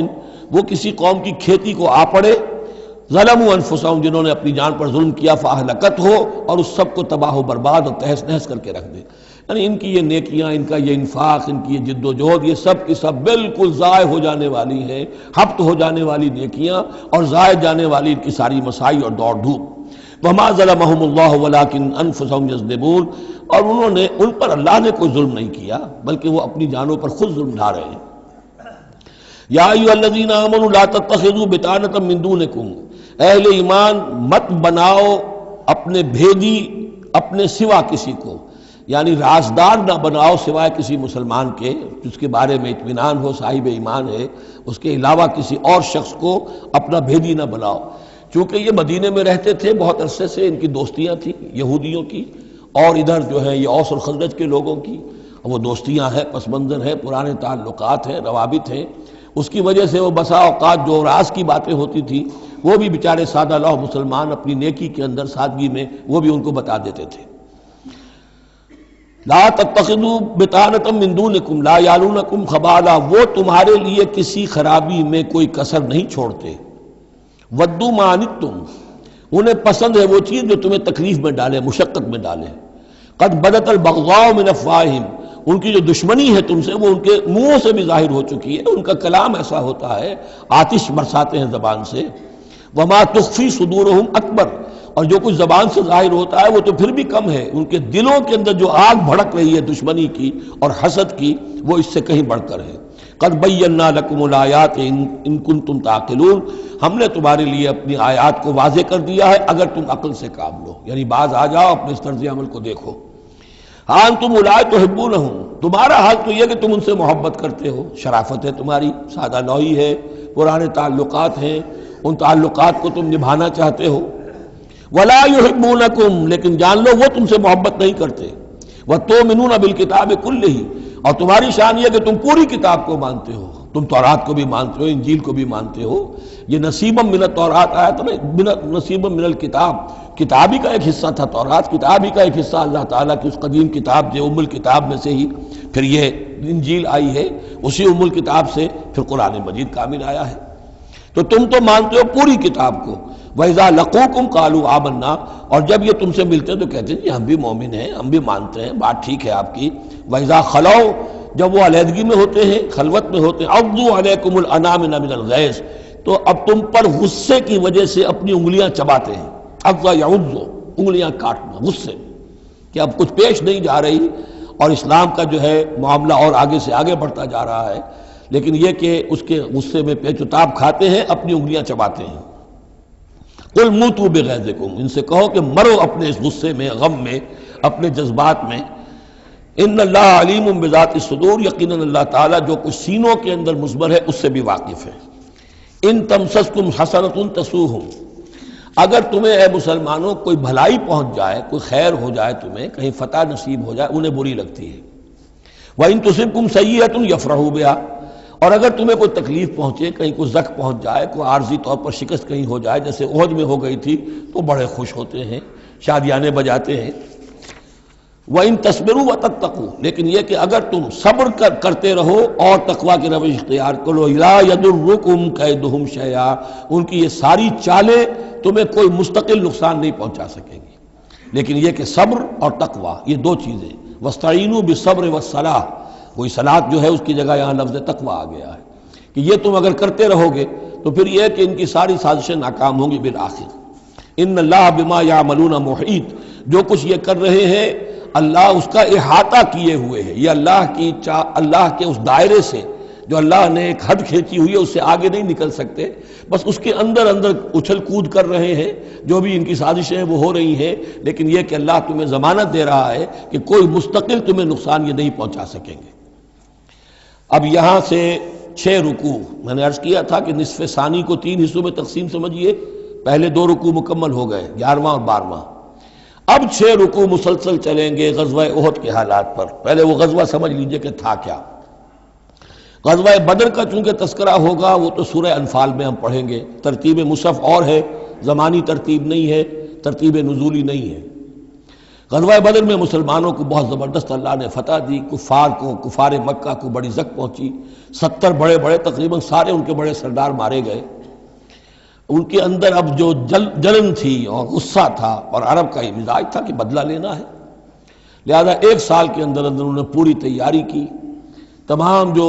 وہ کسی قوم کی کھیتی کو آ پڑے، ظلموا انفسہم، جنہوں نے اپنی جان پر ظلم کیا، فاہلکت ہو، اور اس سب کو تباہ و برباد اور تہس نہس کر کے رکھ دے۔ یعنی ان کی یہ نیکیاں، ان کا یہ انفاق، ان کی یہ جد و جہد، یہ سب کی سب بالکل ضائع ہو جانے والی ہیں، ہبط ہو جانے والی نیکیاں، اور ضائع جانے والی ان کی ساری مساعی اور دوڑ دھوپ۔ وما ظلمهم اللہ ولکن انفسہم یظلمون، اور انہوں نے، ان پر اللہ نے کوئی ظلم نہیں کیا، بلکہ وہ اپنی جانوں پر خود ظلم ڈھا رہے ہیں۔ یا ایھا الذین آمنوا لا تتخذوا بطانۃ من دونکم، اہل ایمان مت بناؤ اپنے بھیدی اپنے سوا کسی کو، یعنی رازدار نہ بناؤ سوائے کسی مسلمان کے جس کے بارے میں اطمینان ہو، صاحب ایمان ہے، اس کے علاوہ کسی اور شخص کو اپنا بھیدی نہ بناؤ۔ چونکہ یہ مدینے میں رہتے تھے بہت عرصے سے، ان کی دوستیاں تھیں یہودیوں کی، اور ادھر جو ہے یہ اوس اور خزرج کے لوگوں کی، وہ دوستیاں ہیں، پس منظر ہے، پرانے تعلقات ہیں، روابط ہیں، اس کی وجہ سے وہ بسا اوقات جو راز کی باتیں ہوتی تھی وہ بھی بیچارے سادہ لوح مسلمان اپنی نیکی کے اندر، سادگی میں، وہ بھی ان کو بتا دیتے تھے۔ لا تتخذوا بطانۃ من دونکم لا یالونکم خبالا، وہ تمہارے لیے کسی خرابی میں کوئی کسر نہیں چھوڑتے۔ ودوا ما عنتم، انہیں پسند ہے وہ چیز جو تمہیں تکلیف میں ڈالے، مشقت میں ڈالے۔ قد بدت البغضاء من افواہہم، ان کی جو دشمنی ہے تم سے وہ ان کے منہوں سے بھی ظاہر ہو چکی ہے، ان کا کلام ایسا ہوتا ہے، آتش برساتے ہیں زبان سے۔ وما تخفی صدورہم اکبر، اور جو کچھ زبان سے ظاہر ہوتا ہے وہ تو پھر بھی کم ہے، ان کے دلوں کے اندر جو آگ بھڑک رہی ہے دشمنی کی اور حسد کی، وہ اس سے کہیں بڑھ کر ہے۔ قد بینا لکم الآیات ان کنتم تعقلون، ہم نے تمہارے لیے اپنی آیات کو واضح کر دیا ہے اگر تم عقل سے کام لو، یعنی باز آ جاؤ، اپنے اس طرز عمل کو دیکھو۔ ہاں انتم اولئک تحبونہم، تمہارا حال تو یہ کہ تم ان سے محبت کرتے ہو، شرافت ہے تمہاری، سادہ لوحی ہے، پرانے تعلقات ہیں، ان تعلقات کو تم نبھانا چاہتے ہو۔ ولا یحبونکم، لیکن جان لو وہ تم سے محبت نہیں کرتے۔ وتؤمنون بالکتاب کلہ، اور تمہاری شان یہ کہ تم پوری کتاب کو مانتے ہو، تم تورات کو بھی مانتے ہو، انجیل کو بھی مانتے ہو۔ یہ نصیبا من التورات آیا تھا نا، نصیبا من الکتاب، کتاب ہی کا ایک حصہ تھا تورات، کتاب ہی کا ایک حصہ اللہ تعالیٰ کی اس قدیم کتاب جو ام الکتاب میں سے ہی پھر یہ انجیل آئی ہے، اسی ام الکتاب سے پھر قرآن مجید کامل آیا ہے۔ تو تم تو مانتے ہو پوری کتاب کو۔ وَإِذَا لَقُوكُمْ قَالُوا آمَنَّا، اور جب یہ تم سے ملتے ہیں تو کہتے ہیں جی ہم بھی مومن ہیں، ہم بھی مانتے ہیں، بات ٹھیک ہے آپ کی۔ وَإِذَا خَلَوْا، جب وہ علیحدگی میں ہوتے ہیں، خلوت میں ہوتے ہیں، عَضُّوا عَلَيْكُمُ الْأَنَامِلَ مِنَ الْغَيْظِ، تو اب تم پر غصے کی وجہ سے اپنی انگلیاں چباتے ہیں۔ عَضَّ يَعُضُّ، انگلیاں کاٹنا، غصے کہ اب کچھ پیش نہیں جا رہی، اور اسلام کا جو ہے معاملہ اور آگے سے آگے بڑھتا جا رہا ہے، لیکن یہ کہ اس کے غصے میں پیچ و تاب کھاتے ہیں، اپنی انگلیاں چباتے ہیں۔ قل موتوا بغیظکم، ان سے کہو کہ مرو اپنے اس غصے میں، غم میں، اپنے جذبات میں۔ ان اللہ علیم بذات الصدور، یقیناً اللہ تعالیٰ جو کچھ سینوں کے اندر مضمر ہے اس سے بھی واقف ہے۔ ان تمسسکم حسنۃ تسؤہم، اگر تمہیں اے مسلمانوں کوئی بھلائی پہنچ جائے، کوئی خیر ہو جائے، تمہیں کہیں فتح نصیب ہو جائے، انہیں بری لگتی ہے۔ وَإِن تُصِبْكُمْ سَيِّئَةٌ يَفْرَحُوا بِهَا، اور اگر تمہیں کوئی تکلیف پہنچے، کہیں کوئی زخم پہنچ جائے، کوئی عارضی طور پر شکست کہیں ہو جائے، جیسے احد میں ہو گئی تھی، تو بڑے خوش ہوتے ہیں، شادیانے بجاتے ہیں۔ وَإِن تَصْبِرُوا وَتَتَّقُوا، لیکن یہ کہ اگر تم صبر کرتے رہو اور تقویٰ کی روش اختیار کرو، لَا يَضُرُّكُمْ كَيْدُهُمْ شَيْئًا، ان کی یہ ساری چالیں تمہیں کوئی مستقل نقصان نہیں پہنچا سکے گی، لیکن یہ کہ صبر اور تقویٰ یہ دو چیزیں۔ وَاسْتَعِینُوا بِالصَّبْرِ وَالصَّلَاةِ، وہی صلاۃ جو ہے اس کی جگہ یہاں لفظ تقویٰ آ گیا ہے کہ یہ تم اگر کرتے رہو گے تو پھر یہ کہ ان کی ساری سازشیں ناکام ہوں گی بالآخر۔ ان اللہ بما یعملون محیط، جو کچھ یہ کر رہے ہیں اللہ اس کا احاطہ کیے ہوئے ہے. یہ اللہ کے اس دائرے سے جو اللہ نے ایک حد کھینچی ہوئی ہے اس سے آگے نہیں نکل سکتے، بس اس کے اندر اندر اچھل کود کر رہے ہیں. جو بھی ان کی سازشیں ہیں وہ ہو رہی ہیں، لیکن یہ کہ اللہ تمہیں ضمانت دے رہا ہے کہ کوئی مستقل تمہیں نقصان یہ نہیں پہنچا سکیں گے. اب یہاں سے 6 رکوع میں نے عرض کیا تھا کہ نصف ثانی کو 3 حصوں میں تقسیم سمجھیے. پہلے 2 رکوع مکمل ہو گئے، 11واں اور 12واں. اب 6 رکوع مسلسل چلیں گے غزوہ احد کے حالات پر. پہلے وہ غزوہ سمجھ لیجئے کہ تھا کیا. غزوہ بدر کا چونکہ تذکرہ ہوگا وہ تو سورہ انفال میں ہم پڑھیں گے. ترتیب مصحف اور ہے، زمانی ترتیب نہیں ہے، ترتیب نزولی نہیں ہے. غزوہ بدر میں مسلمانوں کو بہت زبردست اللہ نے فتح دی. کفار مکہ کو بڑی زک پہنچی. 70 بڑے بڑے تقریباً سارے ان کے بڑے سردار مارے گئے. ان کے اندر اب جو جلن تھی اور غصہ تھا، اور عرب کا یہ مزاج تھا کہ بدلہ لینا ہے، لہذا 1 سال کے اندر اندر انہوں نے پوری تیاری کی. تمام جو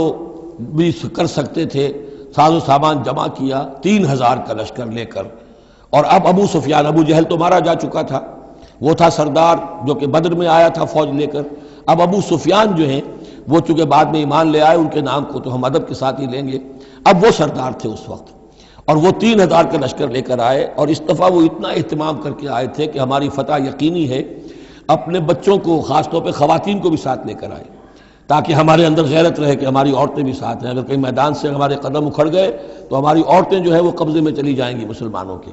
بھی کر سکتے تھے ساز و سامان جمع کیا 3000 کا لشکر لے کر. اور اب ابو سفیان، ابو جہل تو مارا جا چکا تھا، وہ تھا سردار جو کہ بدر میں آیا تھا فوج لے کر. اب ابو سفیان جو ہیں وہ چونکہ بعد میں ایمان لے آئے، ان کے نام کو تو ہم ادب کے ساتھ ہی لیں گے. اب وہ سردار تھے اس وقت، اور وہ 3000 کا لشکر لے کر آئے. اور اس دفعہ وہ اتنا اہتمام کر کے آئے تھے کہ ہماری فتح یقینی ہے. اپنے بچوں کو، خاص طور پہ خواتین کو بھی ساتھ لے کر آئے تاکہ ہمارے اندر غیرت رہے کہ ہماری عورتیں بھی ساتھ ہیں. اگر کہیں میدان سے ہمارے قدم اکھڑ گئے تو ہماری عورتیں جو ہے وہ قبضے میں چلی جائیں گی مسلمانوں کے.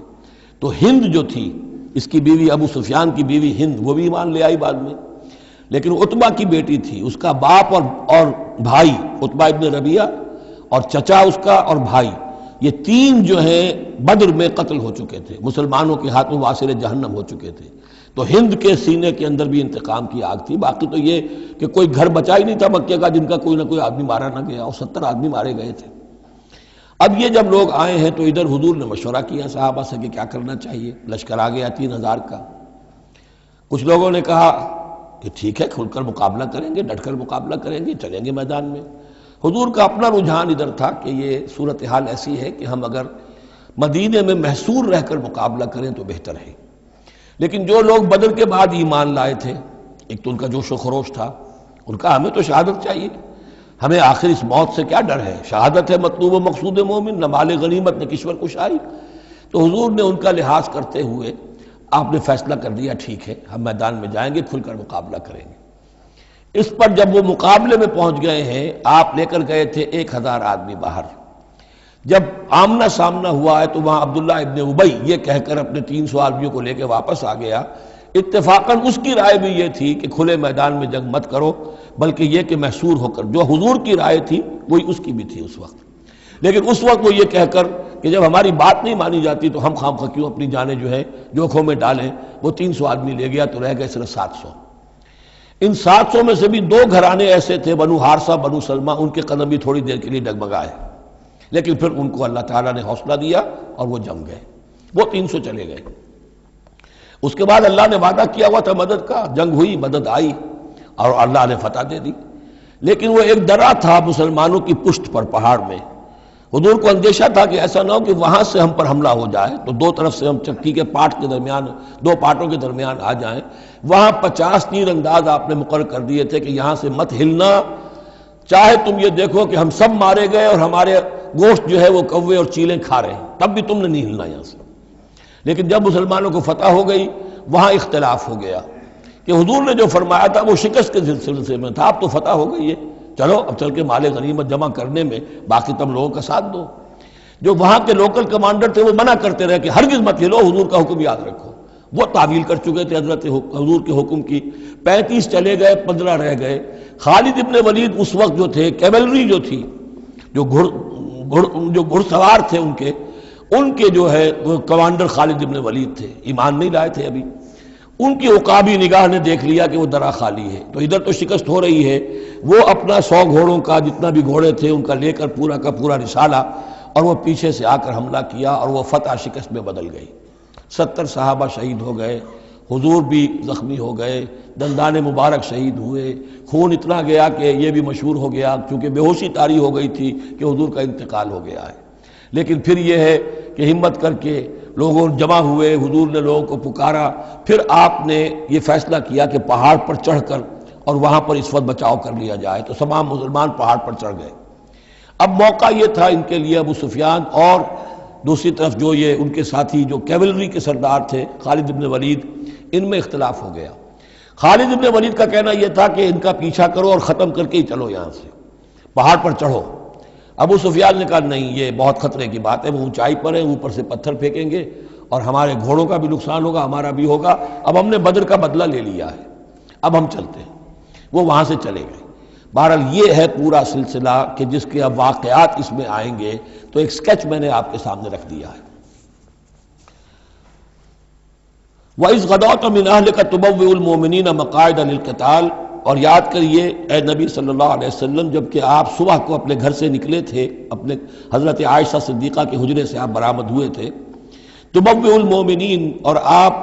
تو ہند جو تھی، اس کی بیوی، ابو سفیان کی بیوی ہند، وہ بھی ایمان لے آئی بعد میں. لیکن عتبہ کی بیٹی تھی، اس کا باپ اور بھائی عتبہ ابن ربیعہ، اور چچا اس کا اور بھائی، یہ 3 جو ہیں بدر میں قتل ہو چکے تھے، مسلمانوں کے ہاتھوں واسر جہنم ہو چکے تھے. تو ہند کے سینے کے اندر بھی انتقام کی آگ تھی. باقی تو یہ کہ کوئی گھر بچا ہی نہیں تھا مکے کا جن کا کوئی نہ کوئی آدمی مارا نہ گیا، اور 70 آدمی مارے گئے تھے. اب یہ جب لوگ آئے ہیں تو ادھر حضور نے مشورہ کیا صحابہ سے کہ کیا کرنا چاہیے. لشکر آ گیا 3000 کا. کچھ لوگوں نے کہا کہ ٹھیک ہے، کھل کر مقابلہ کریں گے، ڈٹ کر مقابلہ کریں گے، چلیں گے میدان میں. حضور کا اپنا رجحان ادھر تھا کہ یہ صورتحال ایسی ہے کہ ہم اگر مدینے میں محصور رہ کر مقابلہ کریں تو بہتر ہے. لیکن جو لوگ بدر کے بعد ایمان لائے تھے، ایک تو ان کا جوش و خروش تھا، ان کا ہمیں تو شہادت چاہیے، ہمیں آخر اس موت سے کیا ڈر ہے، شہادت ہے مطلوب و مقصود مومن، نہ مال غنیمت نہ کشور کشائی. تو حضور نے ان کا لحاظ کرتے ہوئے آپ نے فیصلہ کر دیا ٹھیک ہے ہم میدان میں جائیں گے، کھل کر مقابلہ کریں گے. اس پر جب وہ مقابلے میں پہنچ گئے ہیں، آپ لے کر گئے تھے 1000 آدمی باہر. جب آمنا سامنا ہوا ہے تو وہاں عبداللہ ابن ابی یہ کہہ کر اپنے 300 آدمیوں کو لے کے واپس آ گیا. اتفاقاً اس کی رائے بھی یہ تھی کہ کھلے میدان میں جنگ مت کرو، بلکہ یہ کہ محصور ہو کر، جو حضور کی رائے تھی وہی اس کی بھی تھی اس وقت. لیکن اس وقت وہ یہ کہہ کر کہ جب ہماری بات نہیں مانی جاتی تو ہم خام خواہ کیوں اپنی جانیں جو ہے جوکھوں میں ڈالیں. وہ 300 آدمی لے گیا تو رہ گئے صرف 700. ان 700 میں سے بھی 2 گھرانے ایسے تھے، بنو حارثہ بنو سلمہ، ان کے قدم بھی تھوڑی دیر کے لیے ڈگمگائے، لیکن پھر ان کو اللہ تعالیٰ نے حوصلہ دیا اور وہ جم گئے. وہ 300 چلے گئے. اس کے بعد اللہ نے وعدہ کیا ہوا تھا مدد کا، جنگ ہوئی، مدد آئی اور اللہ نے فتح دے دی. لیکن وہ ایک درہ تھا مسلمانوں کی پشت پر پہاڑ میں. حضور کو اندیشہ تھا کہ ایسا نہ ہو کہ وہاں سے ہم پر حملہ ہو جائے تو 2 طرف سے ہم چکی کے پاٹ کے درمیان، 2 پاٹوں کے درمیان آ جائیں. وہاں 50 تیر انداز آپ نے مقرر کر دیے تھے کہ یہاں سے مت ہلنا، چاہے تم یہ دیکھو کہ ہم سب مارے گئے اور ہمارے گوشت جو ہے وہ کوے اور چیلیں کھا رہے ہیں، تب بھی تم نے نہیں ہلنا یہاں سے. لیکن جب مسلمانوں کو فتح ہو گئی وہاں اختلاف ہو گیا کہ حضور نے جو فرمایا تھا وہ شکست کے سلسلے میں تھا. اب تو فتح ہو گئی ہے، چلو اب چل کے مال غنیمت جمع کرنے میں باقی تم لوگوں کا ساتھ دو. جو وہاں کے لوکل کمانڈر تھے وہ منع کرتے رہے کہ ہرگز مت ہلو، حضور کا حکم یاد رکھو. وہ تعویل کر چکے تھے حضرت حضور کے حکم کی. 35 چلے گئے، 15 رہ گئے. خالد ابن ولید اس وقت جو تھے، کیولری جو تھی، جو گھڑ سوار تھے ان کے جو ہے وہ کمانڈر خالد ابن ولید تھے، ایمان نہیں لائے تھے ابھی. ان کی عقابی نگاہ نے دیکھ لیا کہ وہ درہ خالی ہے، تو ادھر تو شکست ہو رہی ہے. وہ اپنا 100 گھوڑوں کا جتنا بھی گھوڑے تھے ان کا لے کر پورا کا پورا رسالہ، اور وہ پیچھے سے آ کر حملہ کیا اور وہ فتح شکست میں بدل گئی. 70 صحابہ شہید ہو گئے، حضور بھی زخمی ہو گئے، دندان مبارک شہید ہوئے. خون اتنا گیا کہ یہ بھی مشہور ہو گیا کیونکہ بے ہوشی طاری ہو گئی تھی کہ حضور کا انتقال ہو گیا ہے. لیکن پھر یہ ہے کہ ہمت کر کے لوگوں جمع ہوئے، حضور نے لوگوں کو پکارا، پھر آپ نے یہ فیصلہ کیا کہ پہاڑ پر چڑھ کر اور وہاں پر اس وقت بچاؤ کر لیا جائے، تو تمام مسلمان پہاڑ پر چڑھ گئے۔ اب موقع یہ تھا ان کے لیے، ابو سفیان اور دوسری طرف جو یہ ان کے ساتھی جو کیولری کے سردار تھے خالد بن ولید، ان میں اختلاف ہو گیا۔ خالد بن ولید کا کہنا یہ تھا کہ ان کا پیچھا کرو اور ختم کر کے ہی چلو، یہاں سے پہاڑ پر چڑھو۔ ابو سفیان نے کہا نہیں، یہ بہت خطرے کی بات ہے، وہ اونچائی پر ہے، اوپر سے پتھر پھینکیں گے اور ہمارے گھوڑوں کا بھی نقصان ہوگا، ہمارا بھی ہوگا، اب ہم نے بدر کا بدلہ لے لیا ہے، اب ہم چلتے ہیں۔ وہ وہاں سے چلے گئے۔ بہرحال یہ ہے پورا سلسلہ کہ جس کے اب واقعات اس میں آئیں گے، تو ایک سکیچ میں نے آپ کے سامنے رکھ دیا ہے۔ وَإِذْ غَدَوْتَ مِنْ أَهْلِكَ تُبَوِّئُ الْمُؤْمِنِينَ مَقَاعِدَ لِلْقِتَالِ، اور یاد کریے اے نبی صلی اللہ علیہ وسلم، جب کہ آپ صبح کو اپنے گھر سے نکلے تھے، اپنے حضرت عائشہ صدیقہ کے حجرے سے آپ برآمد ہوئے تھے، تُبَوِّئُ الْمُؤْمِنِينَ، اور آپ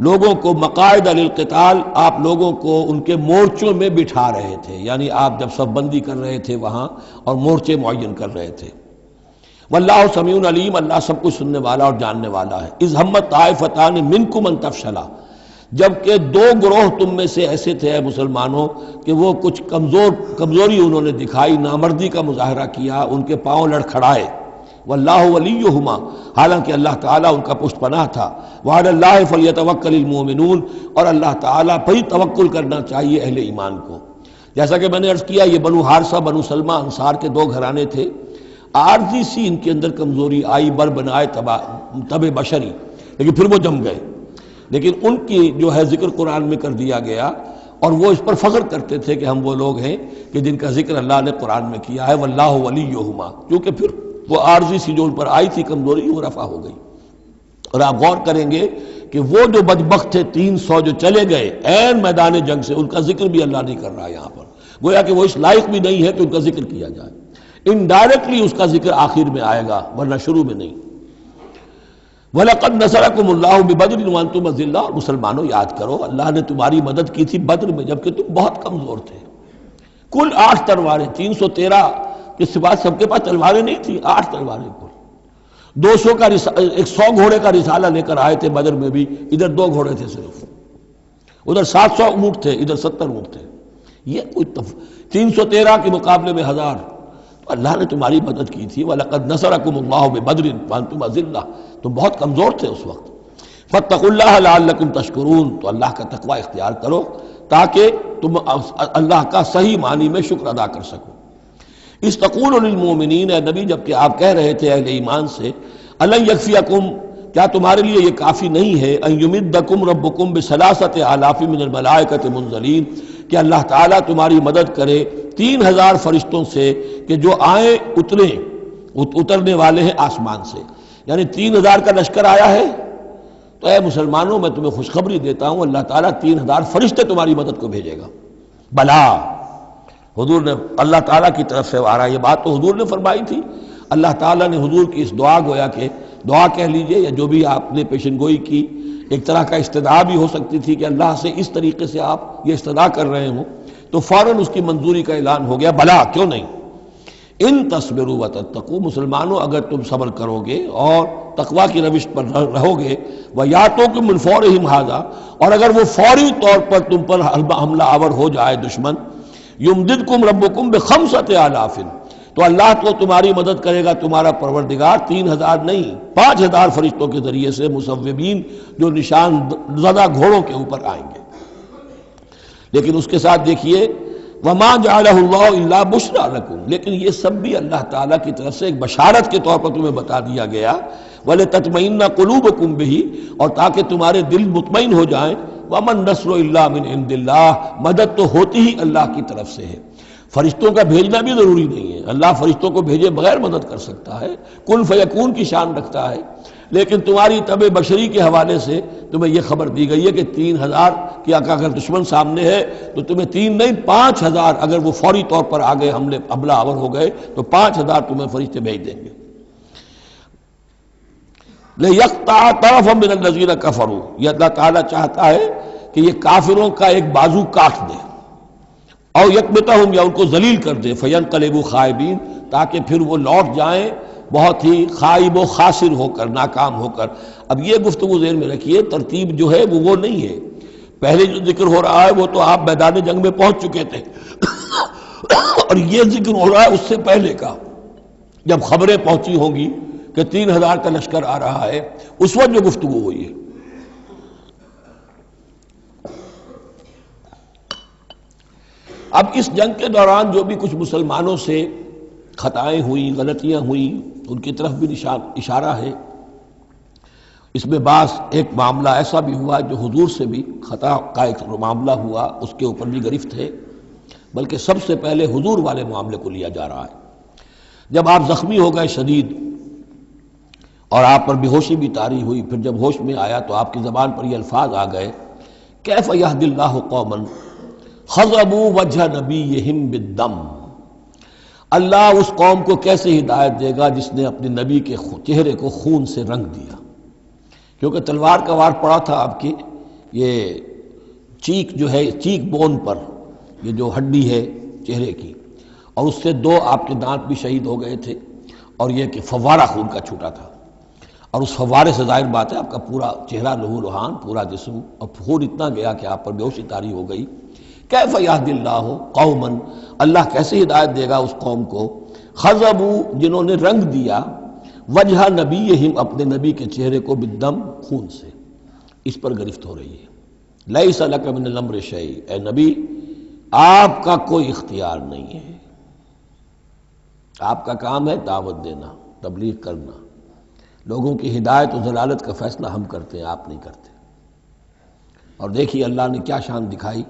لوگوں کو مقاعد للقتال، آپ لوگوں کو ان کے مورچوں میں بٹھا رہے تھے، یعنی آپ جب صف بندی کر رہے تھے وہاں اور مورچے معین کر رہے تھے۔ واللہ سمیع علیم، اللہ سب کچھ سننے والا اور جاننے والا ہے۔ اذ ہمت طائفتان منکم ان تفشلا، جبکہ دو گروہ تم میں سے ایسے تھے اے مسلمانوں کہ وہ کچھ کمزوری انہوں نے دکھائی، نامردی کا مظاہرہ کیا، ان کے پاؤں لڑکھڑائے۔ واللہ ولیہما، حالانکہ اللہ تعالیٰ ان کا پشت پناہ تھا۔ وعلی اللہ فلیتوکل المؤمنون، اور اللہ تعالیٰ پر ہی توکل کرنا چاہیے اہل ایمان کو۔ جیسا کہ میں نے عرض کیا، یہ بنو حارثہ بنو سلمہ انصار کے دو گھرانے تھے، عارضی سی ان کے اندر کمزوری آئی، بر بنائے تب بشری، لیکن پھر وہ جم گئے۔ لیکن ان کی جو ہے ذکر قرآن میں کر دیا گیا، اور وہ اس پر فخر کرتے تھے کہ ہم وہ لوگ ہیں کہ جن کا ذکر اللہ نے قرآن میں کیا ہے، واللہ ولیہما، کیونکہ پھر وہ عارضی سی جو ان پر آئی تھی کمزوری، وہ رفع ہو گئی۔ اور آپ غور کریں گے کہ وہ جو بدبخت تھے 300 جو چلے گئے عین میدان جنگ سے، ان کا ذکر بھی اللہ نہیں کر رہا یہاں پر، گویا کہ وہ اس لائق بھی نہیں ہے کہ ان کا ذکر کیا جائے۔ انڈائریکٹلی اس کا ذکر آخر میں آئے گا، ورنہ شروع میں نہیں۔ وَلَقَدْ نَصَرَكُمُ اللَّهُ بِبَدْرٍ وَأَنْتُمْ أَذِلَّةٌ، اور مسلمانوں یاد کرو اللہ نے تمہاری مدد کی تھی بدر میں جبکہ تم بہت کمزور تھے۔ کل 8 تلواریں، 313 کے سوا سب کے پاس تلواریں نہیں تھیں، 8 تلواریں کل۔ 200 کا 100 گھوڑے کا رسالہ لے کر آئے تھے بدر میں بھی، ادھر 2 گھوڑے تھے صرف، ادھر 700 اونٹ تھے، ادھر 70 اونٹ تھے۔ یہ کوئی 313 کے مقابلے میں 1000، اللہ نے تمہاری مدد کی تھی۔ وَلَقَدْ نَصَرَكُمُ اللَّهُ بِبَدْرٍ وَأَنْتُمْ أَذِلَّةٌ، تم بہت کمزور تھے اس وقت۔ فَاتَّقُوا اللَّهَ لَعَلَّكُمْ تَشْكُرُونَ، تو اللہ کا تقوی اختیار کرو تاکہ تم اللہ کا صحیح معنی میں شکر ادا کر سکو۔ اس تقول للمؤمنین، اے نبی جبکہ آپ کہہ رہے تھے اہل ایمان سے، أَلَنْ يَكْفِيَكُمْ، کیا تمہارے لیے یہ کافی نہیں ہے، أَنْ يُمِدَّكُمْ رَبُّكُمْ بِثَلَاثَةِ آلَافٍ مِنَ الْمَلَائِكَةِ مُنزَلِينَ، کہ اللہ تعالیٰ تمہاری مدد کرے 3000 فرشتوں سے کہ جو آئیں اترنے والے ہیں آسمان سے، یعنی 3000 کا لشکر آیا ہے۔ تو اے مسلمانوں میں تمہیں خوشخبری دیتا ہوں، اللہ تعالیٰ 3000 فرشتے تمہاری مدد کو بھیجے گا۔ بلا، حضور نے اللہ تعالیٰ کی طرف سے آ رہا، یہ بات تو حضور نے فرمائی تھی، اللہ تعالیٰ نے حضور کی اس دعا، گویا کہ دعا کہہ لیجئے یا جو بھی آپ نے پیشن گوئی کی، ایک طرح کا استدعا بھی ہو سکتی تھی کہ اللہ سے اس طریقے سے آپ یہ استدعا کر رہے ہوں، تو فوراً اس کی منظوری کا اعلان ہو گیا، بلا کیوں نہیں۔ ان تصبروا وتتقوا، مسلمانوں اگر تم صبر کرو گے اور تقوی کی روش پر رہو گے، وَيَأْتُوكُم مِّن فَوْرِهِمْ هَٰذَا، اور اگر وہ فوری طور پر تم پر حملہ آور ہو جائے دشمن، يُمْدِدْكُمْ رَبُّكُمْ بِخَمْسَةِ آلَافٍ، تو اللہ تو تمہاری مدد کرے گا تمہارا پروردگار 3000 نہیں 5000 فرشتوں کے ذریعے سے، مصوبین جو نشان زدہ گھوڑوں کے اوپر آئیں گے۔ لیکن اس کے ساتھ دیکھیے وَمَا جَعَلَهُ اللَّهُ إِلَّا بُشْرَىٰ لَكُمْ، لیکن یہ سب بھی اللہ تعالیٰ کی طرف سے ایک بشارت کے طور پر تمہیں بتا دیا گیا، وَلِتَطْمَئِنَّ قُلُوبُكُمْ بِهِ، اور تاکہ تمہارے دل مطمئن ہو جائیں۔ وَمَا النَّصْرُ إِلَّا مِنْ عِنْدِ اللَّهِ، مدد تو ہوتی ہی اللہ کی طرف سے ہے، فرشتوں کا بھیجنا بھی ضروری نہیں ہے، اللہ فرشتوں کو بھیجے بغیر مدد کر سکتا ہے، کن فیکون کی شان رکھتا ہے۔ لیکن تمہاری طبع بشری کے حوالے سے تمہیں یہ خبر دی گئی ہے کہ 3000 کی اگر دشمن سامنے ہے تو تمہیں 3 نہیں 5000، اگر وہ فوری طور پر آگے حملہ آور ہو گئے تو 5000 تمہیں فرشتے بھیج دیں گے۔ لِيَقْطَعَ طَرَفًا مِّنَ الَّذِينَ كَفَرُوا، یہ اللہ تعالیٰ چاہتا ہے کہ یہ کافروں کا ایک بازو کاٹ دے، اور یکبتہم، یا ان کو ذلیل کر دے، فینقلبوا خائبین، تاکہ پھر وہ لوٹ جائیں بہت ہی خائب و خاسر ہو کر، ناکام ہو کر۔ اب یہ گفتگو ذہن میں رکھیے، ترتیب جو ہے وہ نہیں ہے۔ پہلے جو ذکر ہو رہا ہے وہ تو آپ میدان جنگ میں پہنچ چکے تھے، اور یہ ذکر ہو رہا ہے اس سے پہلے کا، جب خبریں پہنچی ہوں گی کہ 3000 کا لشکر آ رہا ہے، اس وقت جو گفتگو ہوئی ہے۔ اب اس جنگ کے دوران جو بھی کچھ مسلمانوں سے خطائیں ہوئیں، غلطیاں ہوئیں، ان کی طرف بھی اشارہ ہے۔ اس میں بعض ایک معاملہ ایسا بھی ہوا جو حضور سے بھی خطا کا ایک معاملہ ہوا، اس کے اوپر بھی گرفت ہے، بلکہ سب سے پہلے حضور والے معاملے کو لیا جا رہا ہے۔ جب آپ زخمی ہو گئے شدید اور آپ پر بے ہوشی بھی طاری ہوئی، پھر جب ہوش میں آیا تو آپ کی زبان پر یہ الفاظ آ گئے، کیف یہدی اللہ قوما خضبوا وجہ نبیہم بالدم، اللہ اس قوم کو کیسے ہدایت دے گا جس نے اپنے نبی کے چہرے کو خون سے رنگ دیا، کیونکہ تلوار کا وار پڑا تھا آپ کی یہ چیک جو ہے، چیک بون پر، یہ جو ہڈی ہے چہرے کی، اور اس سے 2 آپ کے دانت بھی شہید ہو گئے تھے، اور یہ کہ فوارہ خون کا چھوٹا تھا، اور اس فوارے سے ظاہر بات ہے آپ کا پورا چہرہ لہو لہان، پورا جسم، اور خون اتنا گیا کہ آپ پر بے ہوشی طاری ہو گئی۔ کیف یہدی اللہ قوما، اللہ کیسے ہدایت دے گا اس قوم کو، خضبوا جنہوں نے رنگ دیا، وجہ نبیہم اپنے نبی کے چہرے کو، بالدم خون سے۔ اس پر گرفت ہو رہی ہے، لیس لک من الامر شیء، اے نبی آپ کا کوئی اختیار نہیں ہے، آپ کا کام ہے دعوت دینا، تبلیغ کرنا، لوگوں کی ہدایت و ضلالت کا فیصلہ ہم کرتے ہیں، آپ نہیں کرتے۔ اور دیکھیے اللہ نے کیا شان دکھائی،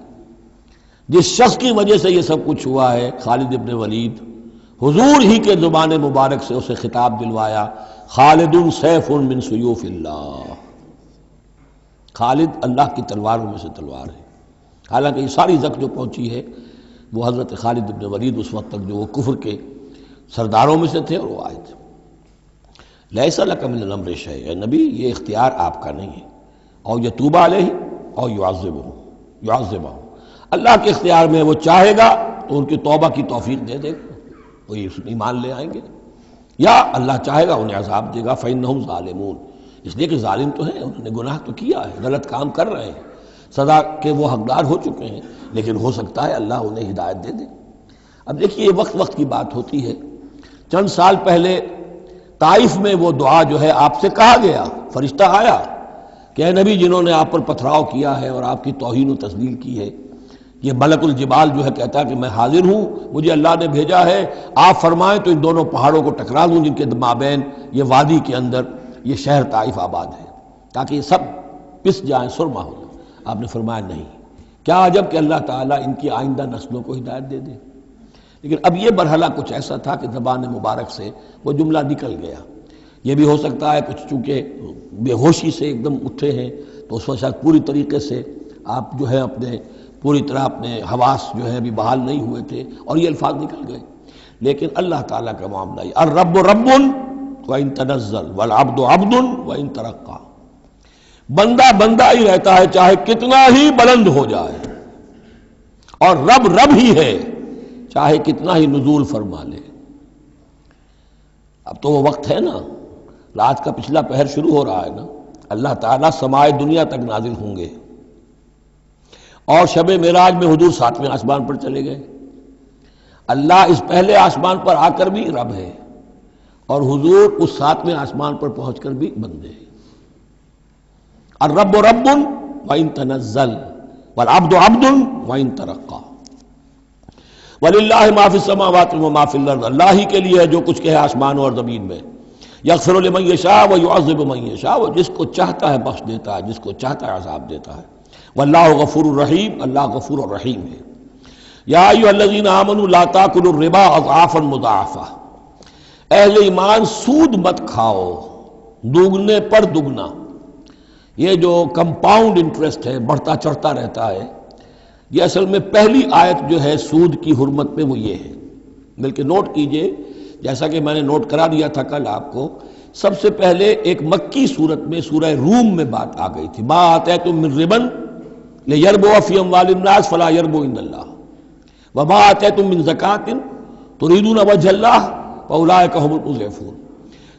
جس شخص کی وجہ سے یہ سب کچھ ہوا ہے، خالد ابن ولید، حضور ہی کے زبان مبارک سے اسے خطاب دلوایا، خالد سیف من سیوف اللہ، خالد اللہ کی تلواروں میں سے تلوار ہے۔ حالانکہ یہ ساری زک جو پہنچی ہے وہ حضرت خالد ابن ولید اس وقت تک جو وہ کفر کے سرداروں میں سے تھے اور وہ آئے تھے۔ لیس لک من الامر شیء، اے نبی یہ اختیار آپ کا نہیں ہے، اور یتوب علیہ اور یعذبہ، اللہ کے اختیار میں، وہ چاہے گا تو ان کی توبہ کی توفیق دے دے گا، وہ ایمان لے آئیں گے، یا اللہ چاہے گا انہیں عذاب دے گا، فإنہم ظالمون، اس لیے کہ ظالم تو ہیں، انہوں نے گناہ تو کیا ہے، غلط کام کر رہے ہیں، سزا کے وہ حقدار ہو چکے ہیں، لیکن ہو سکتا ہے اللہ انہیں ہدایت دے دے۔ اب دیکھیے یہ وقت کی بات ہوتی ہے، چند سال پہلے طائف میں وہ دعا جو ہے آپ سے کہا گیا، فرشتہ آیا کہ اے نبی جنہوں نے آپ پر پتھراؤ کیا ہے اور آپ کی توہین و تذلیل کی ہے، یہ ملک الجبال جو ہے کہتا ہے کہ میں حاضر ہوں، مجھے اللہ نے بھیجا ہے، آپ فرمائیں تو ان دونوں پہاڑوں کو ٹکرا دوں جن کے مابین یہ وادی کے اندر یہ شہر طائف آباد ہے، تاکہ یہ سب پس جائیں، سرما ہو جائیں۔ آپ نے فرمایا نہیں، کیا عجب کہ اللہ تعالیٰ ان کی آئندہ نسلوں کو ہدایت دے دے۔ لیکن اب یہ مرحلہ کچھ ایسا تھا کہ زبان مبارک سے وہ جملہ نکل گیا۔ یہ بھی ہو سکتا ہے کچھ چونکہ بے ہوشی سے ایک دم اٹھے ہیں تو اس وقت شاید پوری طریقے سے آپ جو ہے اپنے پوری طرح اپنے حواس جو ہے ابھی بحال نہیں ہوئے تھے اور یہ الفاظ نکل گئے۔ لیکن اللہ تعالیٰ کا معاملہ ہے، الرب رب وَإِن تنزل والعبد عبد وَإِن ترقى، بندہ بندہ ہی رہتا ہے چاہے کتنا ہی بلند ہو جائے، اور رب رب ہی ہے چاہے کتنا ہی نزول فرما لے۔ اب تو وہ وقت ہے نا، رات کا پچھلا پہر شروع ہو رہا ہے نا، اللہ تعالیٰ سمائے دنیا تک نازل ہوں گے، اور شب معراج میں حضور 7ویں آسمان پر چلے گئے۔ اللہ اس پہلے آسمان پر آ کر بھی رب ہے، اور حضور اس 7ویں آسمان پر پہنچ کر بھی بندے ہیں۔ الرب رب وَإِن تنزل والعبد عبد وَإِن ترقى وَلِلَّهِ مَا فِي السَّمَاوَاتِ وَمَا فِي الْأَرْضِ، اللہ ہی کے لیے ہے جو کچھ کہ ہے آسمانوں اور زمین میں۔ یغفر لمن یشاء ویعذب من یشاء، وہ جس کو چاہتا ہے بخش دیتا ہے، جس کو چاہتا ہے عذاب دیتا ہے۔ واللہ غفور الرحیم، اللہ غفور الرحیم ہے۔ یا ایھا الذین آمنوا لا تاکلوا الربا اضعافا مضاعفہ، اہل ایمان سود مت کھاؤ دوگنے پر دگنا۔ یہ جو کمپاؤنڈ انٹرسٹ ہے، بڑھتا چڑھتا رہتا ہے، یہ اصل میں پہلی آیت جو ہے سود کی حرمت میں وہ یہ ہے۔ بلکہ نوٹ کیجئے، جیسا کہ میں نے نوٹ کرا دیا تھا کل آپ کو، سب سے پہلے ایک مکی صورت میں سورہ روم میں بات آ گئی تھی، ما آتیتم من ربا لیربو فی اموال الناس فلا یربو عند اللہ وما آتیتم من زکاۃ تریدون وجہ اللہ فاولئک هم المضعفون۔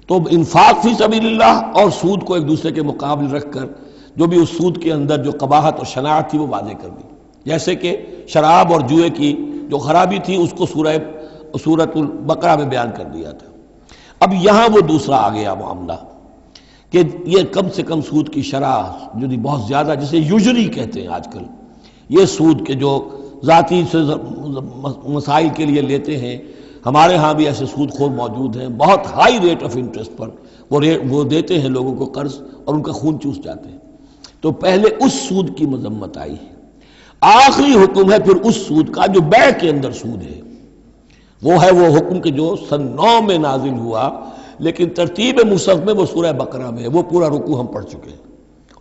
تو انفاق فی سبیل اللہ اور سود کو ایک دوسرے کے مقابل رکھ کر جو بھی اس سود کے اندر جو قباحت اور شناعت تھی وہ واضح کر دی، جیسے کہ شراب اور جوئے کی جو خرابی تھی اس کو سورۃ البقرہ میں بیان کر دیا تھا۔ اب یہاں وہ دوسرا آ گیا معاملہ کہ یہ کم سے کم سود کی شرح جو بہت زیادہ، جسے یوجری کہتے ہیں آج کل، یہ سود کے جو ذاتی سے مسائل کے لیے لیتے ہیں، ہمارے ہاں بھی ایسے سود خور موجود ہیں، بہت ہائی ریٹ آف انٹرسٹ پر وہ دیتے ہیں لوگوں کو قرض اور ان کا خون چوس جاتے ہیں۔ تو پہلے اس سود کی مذمت آئی ہے، آخری حکم ہے پھر اس سود کا جو بیع کے اندر سود ہے، وہ ہے وہ حکم کہ جو سن 9 میں نازل ہوا، لیکن ترتیب مصحف میں وہ سورہ بقرہ میں ہے، وہ پورا رکوع ہم پڑھ چکے ہیں،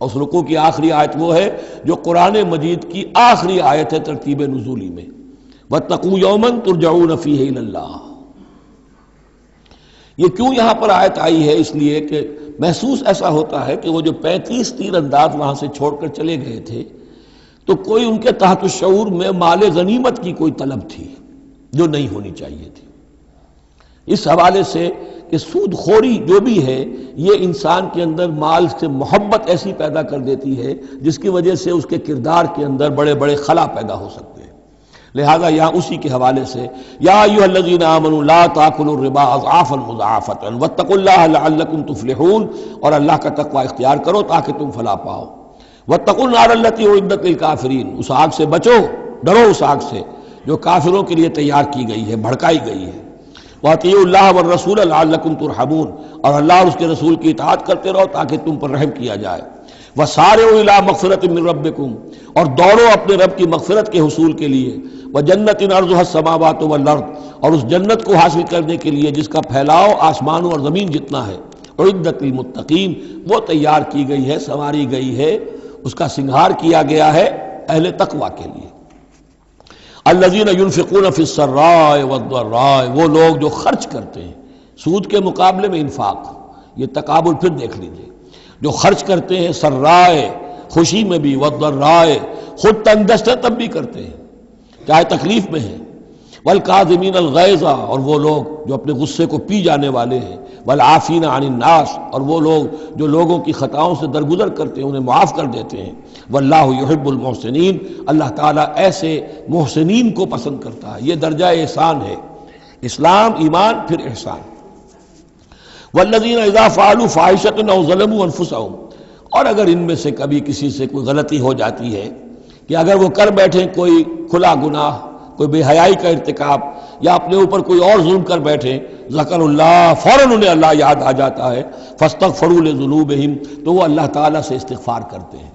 اور اس رکوع کی آخری آیت وہ ہے جو قرآن مجید کی آخری آیت ہے ترتیب نزولی میں، وَاتَّقُوا يَوْمًا تُرْجَعُونَ فِيهِ إِلَى اللَّهِ۔ یہ کیوں یہاں پر آیت آئی ہے؟ اس لیے کہ محسوس ایسا ہوتا ہے کہ وہ جو 35 تیر انداز وہاں سے چھوڑ کر چلے گئے تھے تو کوئی ان کے تحت الشعور میں مال غنیمت کی کوئی طلب تھی جو نہیں ہونی چاہیے تھی۔ اس حوالے سے کہ سود خوری جو بھی ہے یہ انسان کے اندر مال سے محبت ایسی پیدا کر دیتی ہے جس کی وجہ سے اس کے کردار کے اندر بڑے بڑے خلا پیدا ہو سکتے ہیں۔ لہذا یہاں اسی کے حوالے سے یا ایھا الذین آمنوا لا تاکلوا الربا اضعافا مضاعفۃ واتقوا اللہ لعلکم تفلحون، اور اللہ کا تقوی اختیار کرو تاکہ تم فلاح پاؤ۔ واتقوا النار التی اعدت للکافرین، اس آگ سے بچو، ڈرو اس آگ سے جو کافروں کے لیے تیار کی گئی ہے، بھڑکائی گئی ہے۔ وَأَطِیعُوا اللَّهَ وَالرَّسُولَ لَعَلَّکُمْ تُرْحَمُونَ، اور اللہ اور اس کے رسول کی اطاعت کرتے رہو تاکہ تم پر رحم کیا جائے۔ وَسَارِعُوا إِلَىٰ مَغْفِرَةٍ مِّن رَّبِّكُمْ، اور دوڑو اپنے رب کی مغفرت کے حصول کے لیے۔ وَجَنَّةٍ عَرْضُهَا السَّمَاوَاتُ وَالْأَرْضُ، اور اس جنت کو حاصل کرنے کے لیے جس کا پھیلاؤ آسمانوں اور زمین جتنا ہے۔ اعدت للمتقین، وہ تیار کی گئی ہے، سنواری گئی ہے، اس کا سنگھار کیا گیا ہے اہل تقوی کے لیے۔ الذین ينفقون فی السراء والضراء، وہ لوگ جو خرچ کرتے ہیں سود کے مقابلے میں انفاق، یہ تقابل پھر دیکھ لیجئے، جو خرچ کرتے ہیں سرائے خوشی میں بھی، والضراء خود تنگ دست ہے تب بھی کرتے ہیں چاہے تکلیف میں ہیں، والکاظمین الغیظ، اور وہ لوگ جو اپنے غصے کو پی جانے والے ہیں، والعافین عن الناس، اور وہ لوگ جو لوگوں کی خطاؤں سے درگزر کرتے ہیں انہیں معاف کر دیتے ہیں۔ واللہ یحب المحسنین، اللہ تعالیٰ ایسے محسنین کو پسند کرتا ہے، یہ درجہ احسان ہے، اسلام، ایمان، پھر احسان۔ والذین اذا فعلوا فاحشۃ او ظلموا انفسهم، اور اگر ان میں سے کبھی کسی سے کوئی غلطی ہو جاتی ہے کہ اگر وہ کر بیٹھیں کوئی کھلا گناہ، کوئی بے حیائی کا ارتکاب، یا اپنے اوپر کوئی اور ظلم کر بیٹھیں، ذکر اللہ، فوراً انہیں اللہ یاد آ جاتا ہے، فاستغفروا لذنوبہم، تو وہ اللہ تعالیٰ سے استغفار کرتے ہیں۔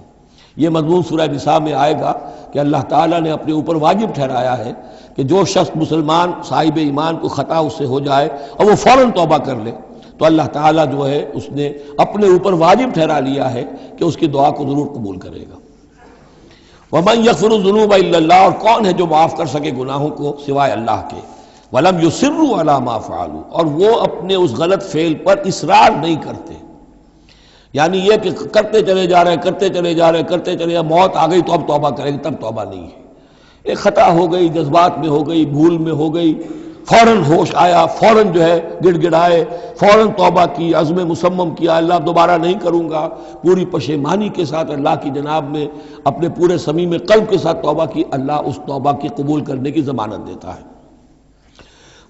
یہ مضمون سورہ نساء میں آئے گا کہ اللہ تعالیٰ نے اپنے اوپر واجب ٹھہرایا ہے کہ جو شخص مسلمان صاحب ایمان کو خطا اس سے ہو جائے اور وہ فوراً توبہ کر لے تو اللہ تعالیٰ جو ہے اس نے اپنے اوپر واجب ٹھہرا لیا ہے کہ اس کی دعا کو ضرور قبول کرے گا۔ وَمَن يَغْفِرُ الذُّنُوبَ إِلَّا اللَّهُ، اور کون ہے جو معاف کر سکے گناہوں کو سوائے اللہ کے۔ وَلَمْ يُصِرُّوا عَلَىٰ مَا فَعَلُوا، اور وہ اپنے اس غلط فعل پر اصرار نہیں کرتے، یعنی یہ کہ کرتے چلے جا رہے کرتے چلے جا رہے کرتے چلے جا، موت آ گئی تو اب توبہ کریں گے، تب توبہ نہیں ہے۔ ایک خطا ہو گئی، جذبات میں ہو گئی، بھول میں ہو گئی، فوراً ہوش آیا، فوراً جو ہے گڑ گڑائے، فوراً توبہ کی، عزم مصمم کیا اللہ دوبارہ نہیں کروں گا، پوری پشیمانی کے ساتھ اللہ کی جناب میں اپنے پورے صمیم قلب کے ساتھ توبہ کی، اللہ اس توبہ کی قبول کرنے کی ضمانت دیتا ہے۔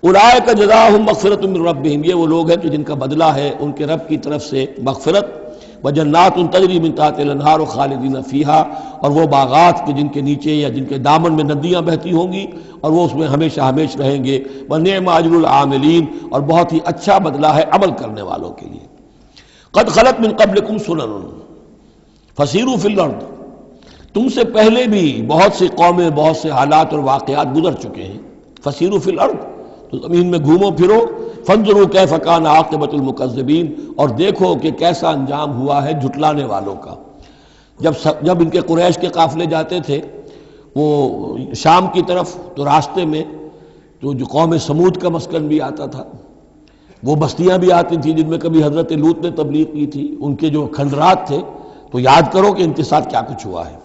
اولئک جزاؤہم مغفرۃ من ربہم، یہ وہ لوگ ہیں کہ جن کا بدلہ ہے ان کے رب کی طرف سے مغفرت، وجنات تجری من تحت الانہار خالدین فیہا، اور وہ باغات کہ جن کے نیچے یا جن کے دامن میں ندیاں بہتی ہوں گی اور وہ اس میں ہمیشہ ہمیش رہیں گے، ونعم اجر العاملین، اور بہت ہی اچھا بدلہ ہے عمل کرنے والوں کے لیے۔ قد خلت من قبلکم سنن فسیروا فی الارض، تم سے پہلے بھی بہت سی قومیں، بہت سے حالات اور واقعات گزر چکے ہیں، فسیروا فی الارض، تو زمین میں گھومو پھرو، فانظروا کیف کان عاقبۃ المکذبین، اور دیکھو کہ کیسا انجام ہوا ہے جھٹلانے والوں کا۔ جب ان کے قریش کے قافلے جاتے تھے وہ شام کی طرف تو راستے میں تو جو قوم سمود کا مسکن بھی آتا تھا، وہ بستیاں بھی آتی تھیں جن میں کبھی حضرت لوط نے تبلیغ کی تھی، ان کے جو کھنڈرات تھے، تو یاد کرو کہ ان کے ساتھ کیا کچھ ہوا ہے۔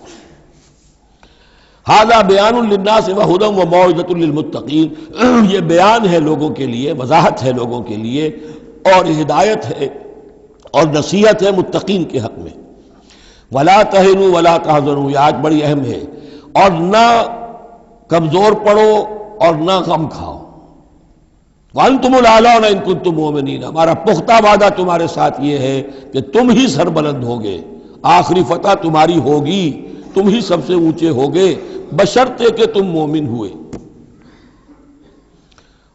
ھذا بیان للناس وہدی وموعظۃ للمتقین، یہ بیان ہے لوگوں کے لیے، وضاحت ہے لوگوں کے لیے اور ہدایت ہے اور نصیحت ہے متقین کے حق میں۔ ولا تہنوا ولا تحزنوا، یہ آیت بڑی اہم ہے، اور نہ کمزور پڑو اور نہ غم کھاؤ۔ وانتم الاعلون ان کنتم مؤمنین، ہمارا پختہ وعدہ تمہارے ساتھ یہ ہے کہ تم ہی سربلند ہوگے، آخری فتح تمہاری ہوگی، تم ہی سب سے اونچے ہوگے بشرطے کہ تم مومن ہوئے۔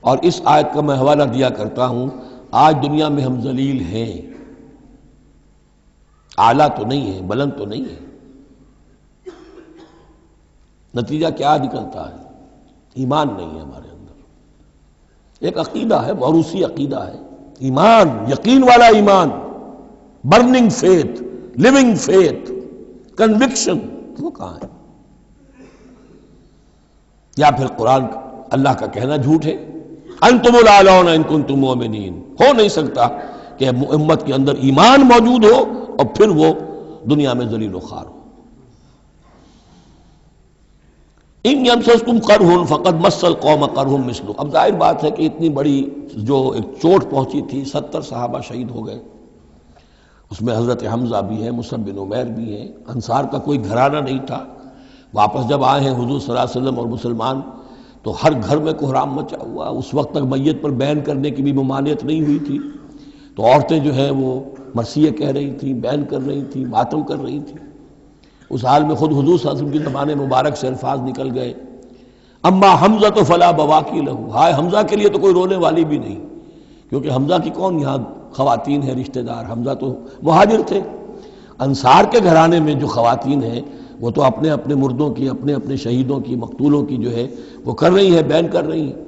اور اس آیت کا میں حوالہ دیا کرتا ہوں، آج دنیا میں ہم ذلیل ہیں، اعلیٰ تو نہیں ہے، بلند تو نہیں ہے، نتیجہ کیا نکلتا ہے؟ ایمان نہیں ہے ہمارے اندر، ایک عقیدہ ہے، موروثی عقیدہ ہے، ایمان، یقین والا ایمان، burning faith, living faith, conviction, وہ کہاں ہے؟ یا پھر قرآن اللہ کا کہنا جھوٹ ہے، انتم الاعلون ان کنتم مؤمنین، ہو نہیں سکتا کہ امت کے اندر ایمان موجود ہو اور پھر وہ دنیا میں ذلیل و خوار ہو۔ ان یمسسکم قرح فقد مس القوم قرح مثلہ، اب ظاہر بات ہے کہ اتنی بڑی جو ایک چوٹ پہنچی تھی، 70 صحابہ شہید ہو گئے، اس میں حضرت حمزہ بھی ہے، مصعب بن عمیر بھی ہیں، انصار کا کوئی گھرانہ نہیں تھا۔ واپس جب آئے ہیں حضور صلی اللہ علیہ وسلم اور مسلمان، تو ہر گھر میں کوہرام مچا ہوا، اس وقت تک میت پر بیان کرنے کی بھی ممانعت نہیں ہوئی تھی، تو عورتیں جو ہیں وہ مرثیہ کہہ رہی تھیں، بیان کر رہی تھیں، ماتم کر رہی تھیں۔ اس حال میں خود حضور صلی اللہ علیہ وسلم کی زبان مبارک سے الفاظ نکل گئے، اما حمزہ تو فلا بواکی لہو، ہائے حمزہ کے لیے تو کوئی رونے والی بھی نہیں، کیونکہ حمزہ کی کون یہاں خواتین ہیں رشتہ دار، حمزہ تو مہاجر تھے۔ انصار کے گھرانے میں جو خواتین ہیں وہ تو اپنے اپنے مردوں کی، اپنے اپنے شہیدوں کی، مقتولوں کی جو ہے وہ کر رہی ہیں، بیان کر رہی ہیں۔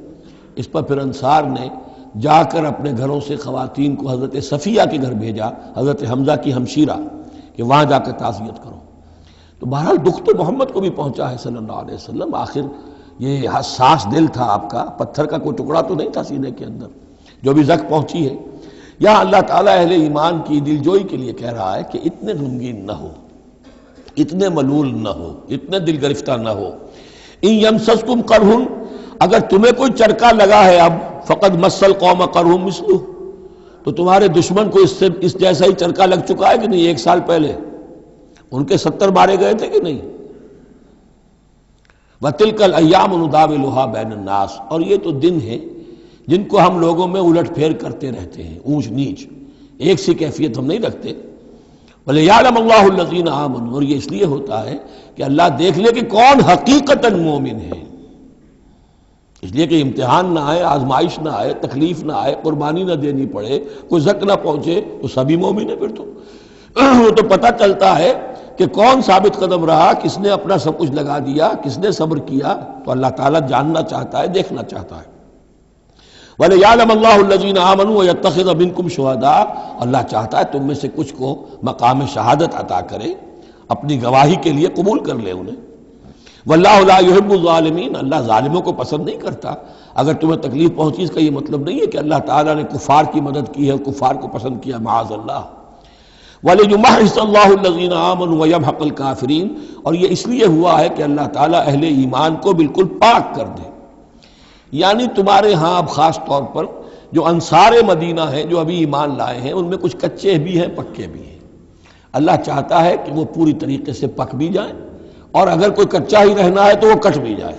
اس پر پھر انصار نے جا کر اپنے گھروں سے خواتین کو حضرت صفیہ کے گھر بھیجا، حضرت حمزہ کی ہمشیرہ، کہ وہاں جا کر تعزیت کرو۔ تو بہرحال دکھ تو محمد کو بھی پہنچا ہے صلی اللہ علیہ وسلم، آخر یہ حساس دل تھا آپ کا، پتھر کا کوئی ٹکڑا تو نہیں تھا سینے کے اندر، جو بھی زخم پہنچی ہے۔ یہاں اللہ تعالیٰ اہل ایمان کی دلجوئی کے لیے کہہ رہا ہے کہ اتنے غمگین نہ ہو، اتنے ملول نہ ہو، اتنے دل گرفتہ نہ ہو۔ ان یمسسکم قرح، اگر تمہیں کوئی چرکا لگا ہے اب، فقد مس القوم قرح مثلہ، تو تمہارے دشمن کو اس جیسا ہی چرکا لگ چکا ہے کہ نہیں؟ 1 سال پہلے ان کے 70 مارے گئے تھے کہ نہیں؟ وَتِلْكَ الْأَيَّامُ نُدَاوِلُهَا بَيْنَ النَّاسِ، اور یہ تو دن ہیں جن کو ہم لوگوں میں الٹ پھیر کرتے رہتے ہیں، اونچ نیچ، ایک سی کیفیت ہم نہیں رکھتے۔ وَلِيَعْلَمَ اللَّهُ الَّذِينَ آمَنُوا، اور یہ اس لیے ہوتا ہے کہ اللہ دیکھ لے کہ کون حقیقتاً مومن ہے، اس لیے کہ امتحان نہ آئے، آزمائش نہ آئے، تکلیف نہ آئے، قربانی نہ دینی پڑے، کوئی زک نہ پہنچے تو سبھی مومن ہیں۔ پھر تو وہ تو پتہ چلتا ہے کہ کون ثابت قدم رہا، کس نے اپنا سب کچھ لگا دیا، کس نے صبر کیا، تو اللہ تعالیٰ جاننا چاہتا ہے، دیکھنا چاہتا ہے۔ وَلِيَعْلَمَ اللَّهُ الَّذِينَ آمَنُوا وَيَتَّخِذَ مِنكُمْ شُهَدَاءَ، اللہ چاہتا ہے تم میں سے کچھ کو مقام شہادت عطا کرے، اپنی گواہی کے لیے قبول کر لے انہیں۔ وَاللَّهُ لَا يُحِبُّ الظَّالِمِينَ، اللہ ظالموں کو پسند نہیں کرتا۔ اگر تمہیں تکلیف پہنچی اس کا یہ مطلب نہیں ہے کہ اللہ تعالیٰ نے کفار کی مدد کی ہے اور کفار کو پسند کیا، معاذ اللہ۔ وَلِيُمَحِّصَ اللَّهُ الَّذِينَ آمَنُوا وَيَمْحَقَ الْكَافِرِينَ، اور یہ اس لیے ہوا ہے کہ اللہ تعالیٰ اہل ایمان کو بالکل پاک کر دے۔ یعنی تمہارے ہاں اب خاص طور پر جو انصار مدینہ ہیں، جو ابھی ایمان لائے ہیں، ان میں کچھ کچے بھی ہیں، پکے بھی ہیں۔ اللہ چاہتا ہے کہ وہ پوری طریقے سے پک بھی جائیں، اور اگر کوئی کچا ہی رہنا ہے تو وہ کٹ بھی جائے،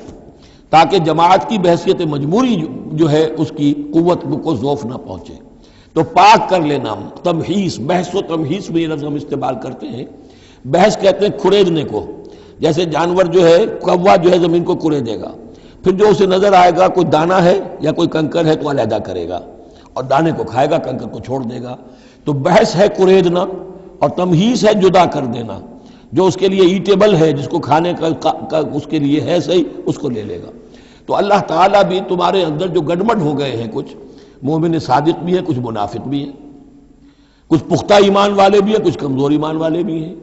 تاکہ جماعت کی بحثیت مجموعی جو ہے اس کی قوت کو ضعف نہ پہنچے۔ تو پاک کر لینا، تمحیص، بحث و تمحیص میں یہ لفظ ہم استعمال کرتے ہیں۔ بحث کہتے ہیں کھریدنے کو، جیسے جانور جو ہے، کوا جو ہے زمین کو کھریدے گا، پھر جو اسے نظر آئے گا کوئی دانہ ہے یا کوئی کنکر ہے تو علیحدہ کرے گا، اور دانے کو کھائے گا، کنکر کو چھوڑ دے گا۔ تو بحث ہے کھریدنا، اور تمحیص ہے جدا کر دینا۔ جو اس کے لیے ایٹیبل ہے، جس کو کھانے کا اس کے لیے ہے صحیح، اس کو لے لے گا۔ تو اللہ تعالیٰ بھی تمہارے اندر جو گڑبڑ ہو گئے ہیں، کچھ مومن صادق بھی ہیں، کچھ منافق بھی ہیں، کچھ پختہ ایمان والے بھی ہیں، کچھ کمزور ایمان والے بھی ہیں،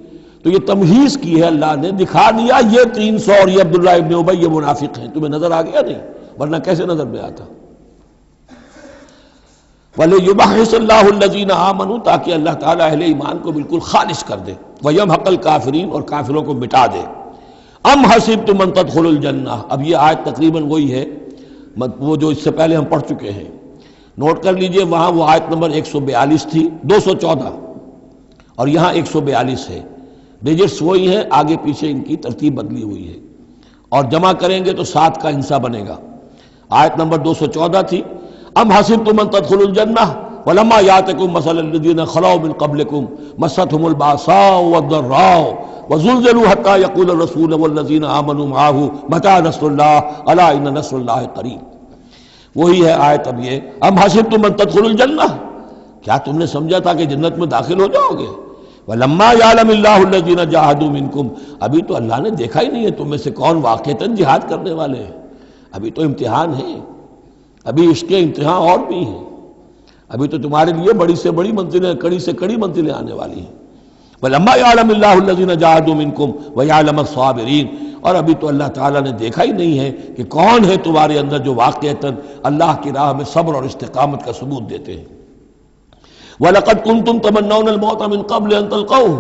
تو یہ تمحیص کی ہے اللہ نے، دکھا دیا یہ 300 اور یہ عبداللہ ابن ابی یہ منافق ہیں، تمہیں نظر آ گیا نہیں؟ ورنہ کیسے نظر میں آتا؟ وَلِيُمَحِّصَ اللَّهُ الَّذِينَ آمَنُوا، تاکہ اللہ تعالیٰ اہل ایمان کو بالکل خالص کر دے، وَيَمْحَقَ الْكَافِرِينَ، اور کافروں کو مٹا دے۔ ام حسبتم ان تدخلوا الجنہ، اب یہ آیت تقریباً وہی ہے وہ جو اس سے پہلے ہم پڑھ چکے ہیں۔ نوٹ کر لیجئے، وہاں وہ آیت نمبر 142 تھی، 214 اور یہاں 142 ہے، ڈیجٹس وہی ہیں، آگے پیچھے ان کی ترتیب بدلی ہوئی ہے، اور جمع کریں گے تو 7 کا ہندسہ بنے گا۔ آیت نمبر 214 تھی، ام حسبتم ان تدخلوا الجنہ ولما یاتکم مثل الذین خلوا من قبلکم مستهم الباساء والضراء وزلزلوا حتى يقول الرسول والذین آمنوا معه متى نصر اللہ الا ان نصر اللہ قریب۔ وہی ہے آیت اب یہ، ام حسبتم ان تدخلوا الجنہ، کیا تم نے سمجھا تھا کہ جنت میں داخل ہو جاؤ گے؟ وَلَمَّا يَعْلَمِ اللَّهُ الَّذِينَ جَاهَدُوا مِنْكُمْ، ابھی تو اللہ نے دیکھا ہی نہیں ہے تم میں سے کون واقعتاً جہاد کرنے والے ہیں، ابھی تو امتحان ہے، ابھی اس کے امتحان اور بھی ہیں، ابھی تو تمہارے لیے بڑی سے بڑی منزلیں، کڑی سے کڑی منزلیں آنے والی ہیں۔ وَلَمَّا يَعْلَمِ اللَّهُ الَّذِينَ جَاهَدُوا مِنْكُمْ وَيَعْلَمَ الصَّابِرِينَ، اور ابھی تو اللہ تعالیٰ نے دیکھا ہی نہیں ہے کہ کون ہے تمہارے اندر جو واقعتاً اللہ کی راہ میں صبر اور استقامت کا ثبوت دیتے ہیں۔ وَلَقَدْ كُنْتُمْ تَمَنَّوْنَ الْمَوْتَ مِنْ قَبْلِ أَنْ تَلْقَوْهُ،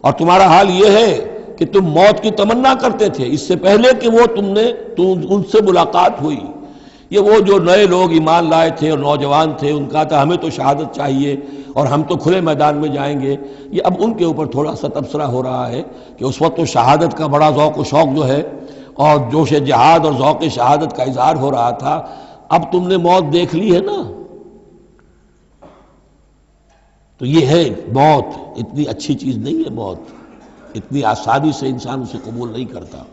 اور تمہارا حال یہ ہے کہ تم موت کی تمنا کرتے تھے اس سے پہلے کہ وہ ان سے ملاقات ہوئی۔ یہ وہ جو نئے لوگ ایمان لائے تھے اور نوجوان تھے، ان کا تھا ہمیں تو شہادت چاہیے اور ہم تو کھلے میدان میں جائیں گے، یہ اب ان کے اوپر تھوڑا سا تبصرہ ہو رہا ہے کہ اس وقت تو شہادت کا بڑا ذوق و شوق جو ہے اور جوش جہاد اور ذوق شہادت کا اظہار ہو رہا تھا، اب تم نے موت دیکھ لی ہے نا، تو یہ ہے موت، اتنی اچھی چیز نہیں ہے موت، اتنی آسانی سے انسان اسے قبول نہیں کرتا۔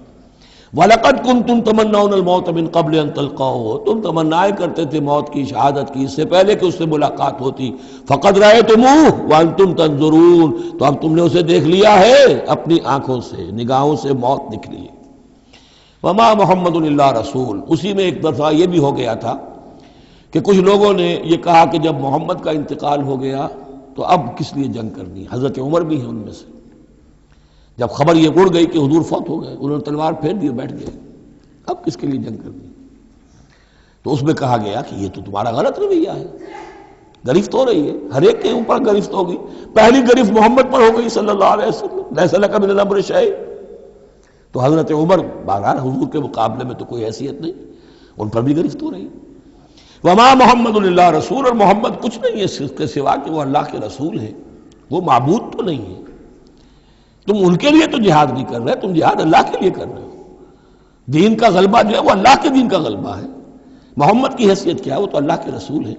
وَلَقَدْ كُنْتُمْ تَمَنَّوْنَ الْمَوْتَ مِنْ قَبْلِ أَنْ تَلْقَوْهُ، تم تمنائے کرتے تھے موت کی، شہادت کی، اس سے پہلے کہ اس سے ملاقات ہوتی۔ فَقَدْ رَأَيْتُمُوهُ وَأَنْتُمْ تَنْظُرُونَ، تو اب تم نے اسے دیکھ لیا ہے اپنی آنکھوں سے، نگاہوں سے موت نکلی۔ وَمَا مُحَمَّدٌ إِلَّا رَسُولٌ، اسی میں ایک دفعہ یہ بھی ہو گیا تھا کہ کچھ لوگوں نے یہ کہا کہ جب محمد کا انتقال ہو گیا تو اب کس لیے جنگ کرنی؟ حضرت عمر بھی ہیں ان میں سے، جب خبر یہ اڑ گئی کہ حضور فوت ہو گئے، انہوں نے تلوار پھیر دی، بیٹھ گئے، اب کس کے لیے جنگ کرنی؟ تو اس میں کہا گیا کہ یہ تو تمہارا غلط رویہ ہے، گرفت ہو رہی ہے، ہر ایک کے اوپر گرفت ہوگی، پہلی گرفت محمد پر ہو گئی صلی اللہ علیہ وسلم، لیس لک من الامر شیء، تو حضرت عمر بہرحال حضور کے مقابلے میں تو کوئی حیثیت نہیں، ان پر بھی گرفت ہو رہی ہے۔ وما محمد الا رسول، اور محمد کچھ نہیں ہے اس کے سوا کہ وہ اللہ کے رسول ہے، وہ معبود تو نہیں ہے، تم ان کے لیے تو جہاد نہیں کر رہے، تم جہاد اللہ کے لیے کر رہے ہو، دین کا غلبہ جو ہے وہ اللہ کے دین کا غلبہ ہے، محمد کی حیثیت کیا ہے؟ وہ تو اللہ کے رسول ہے۔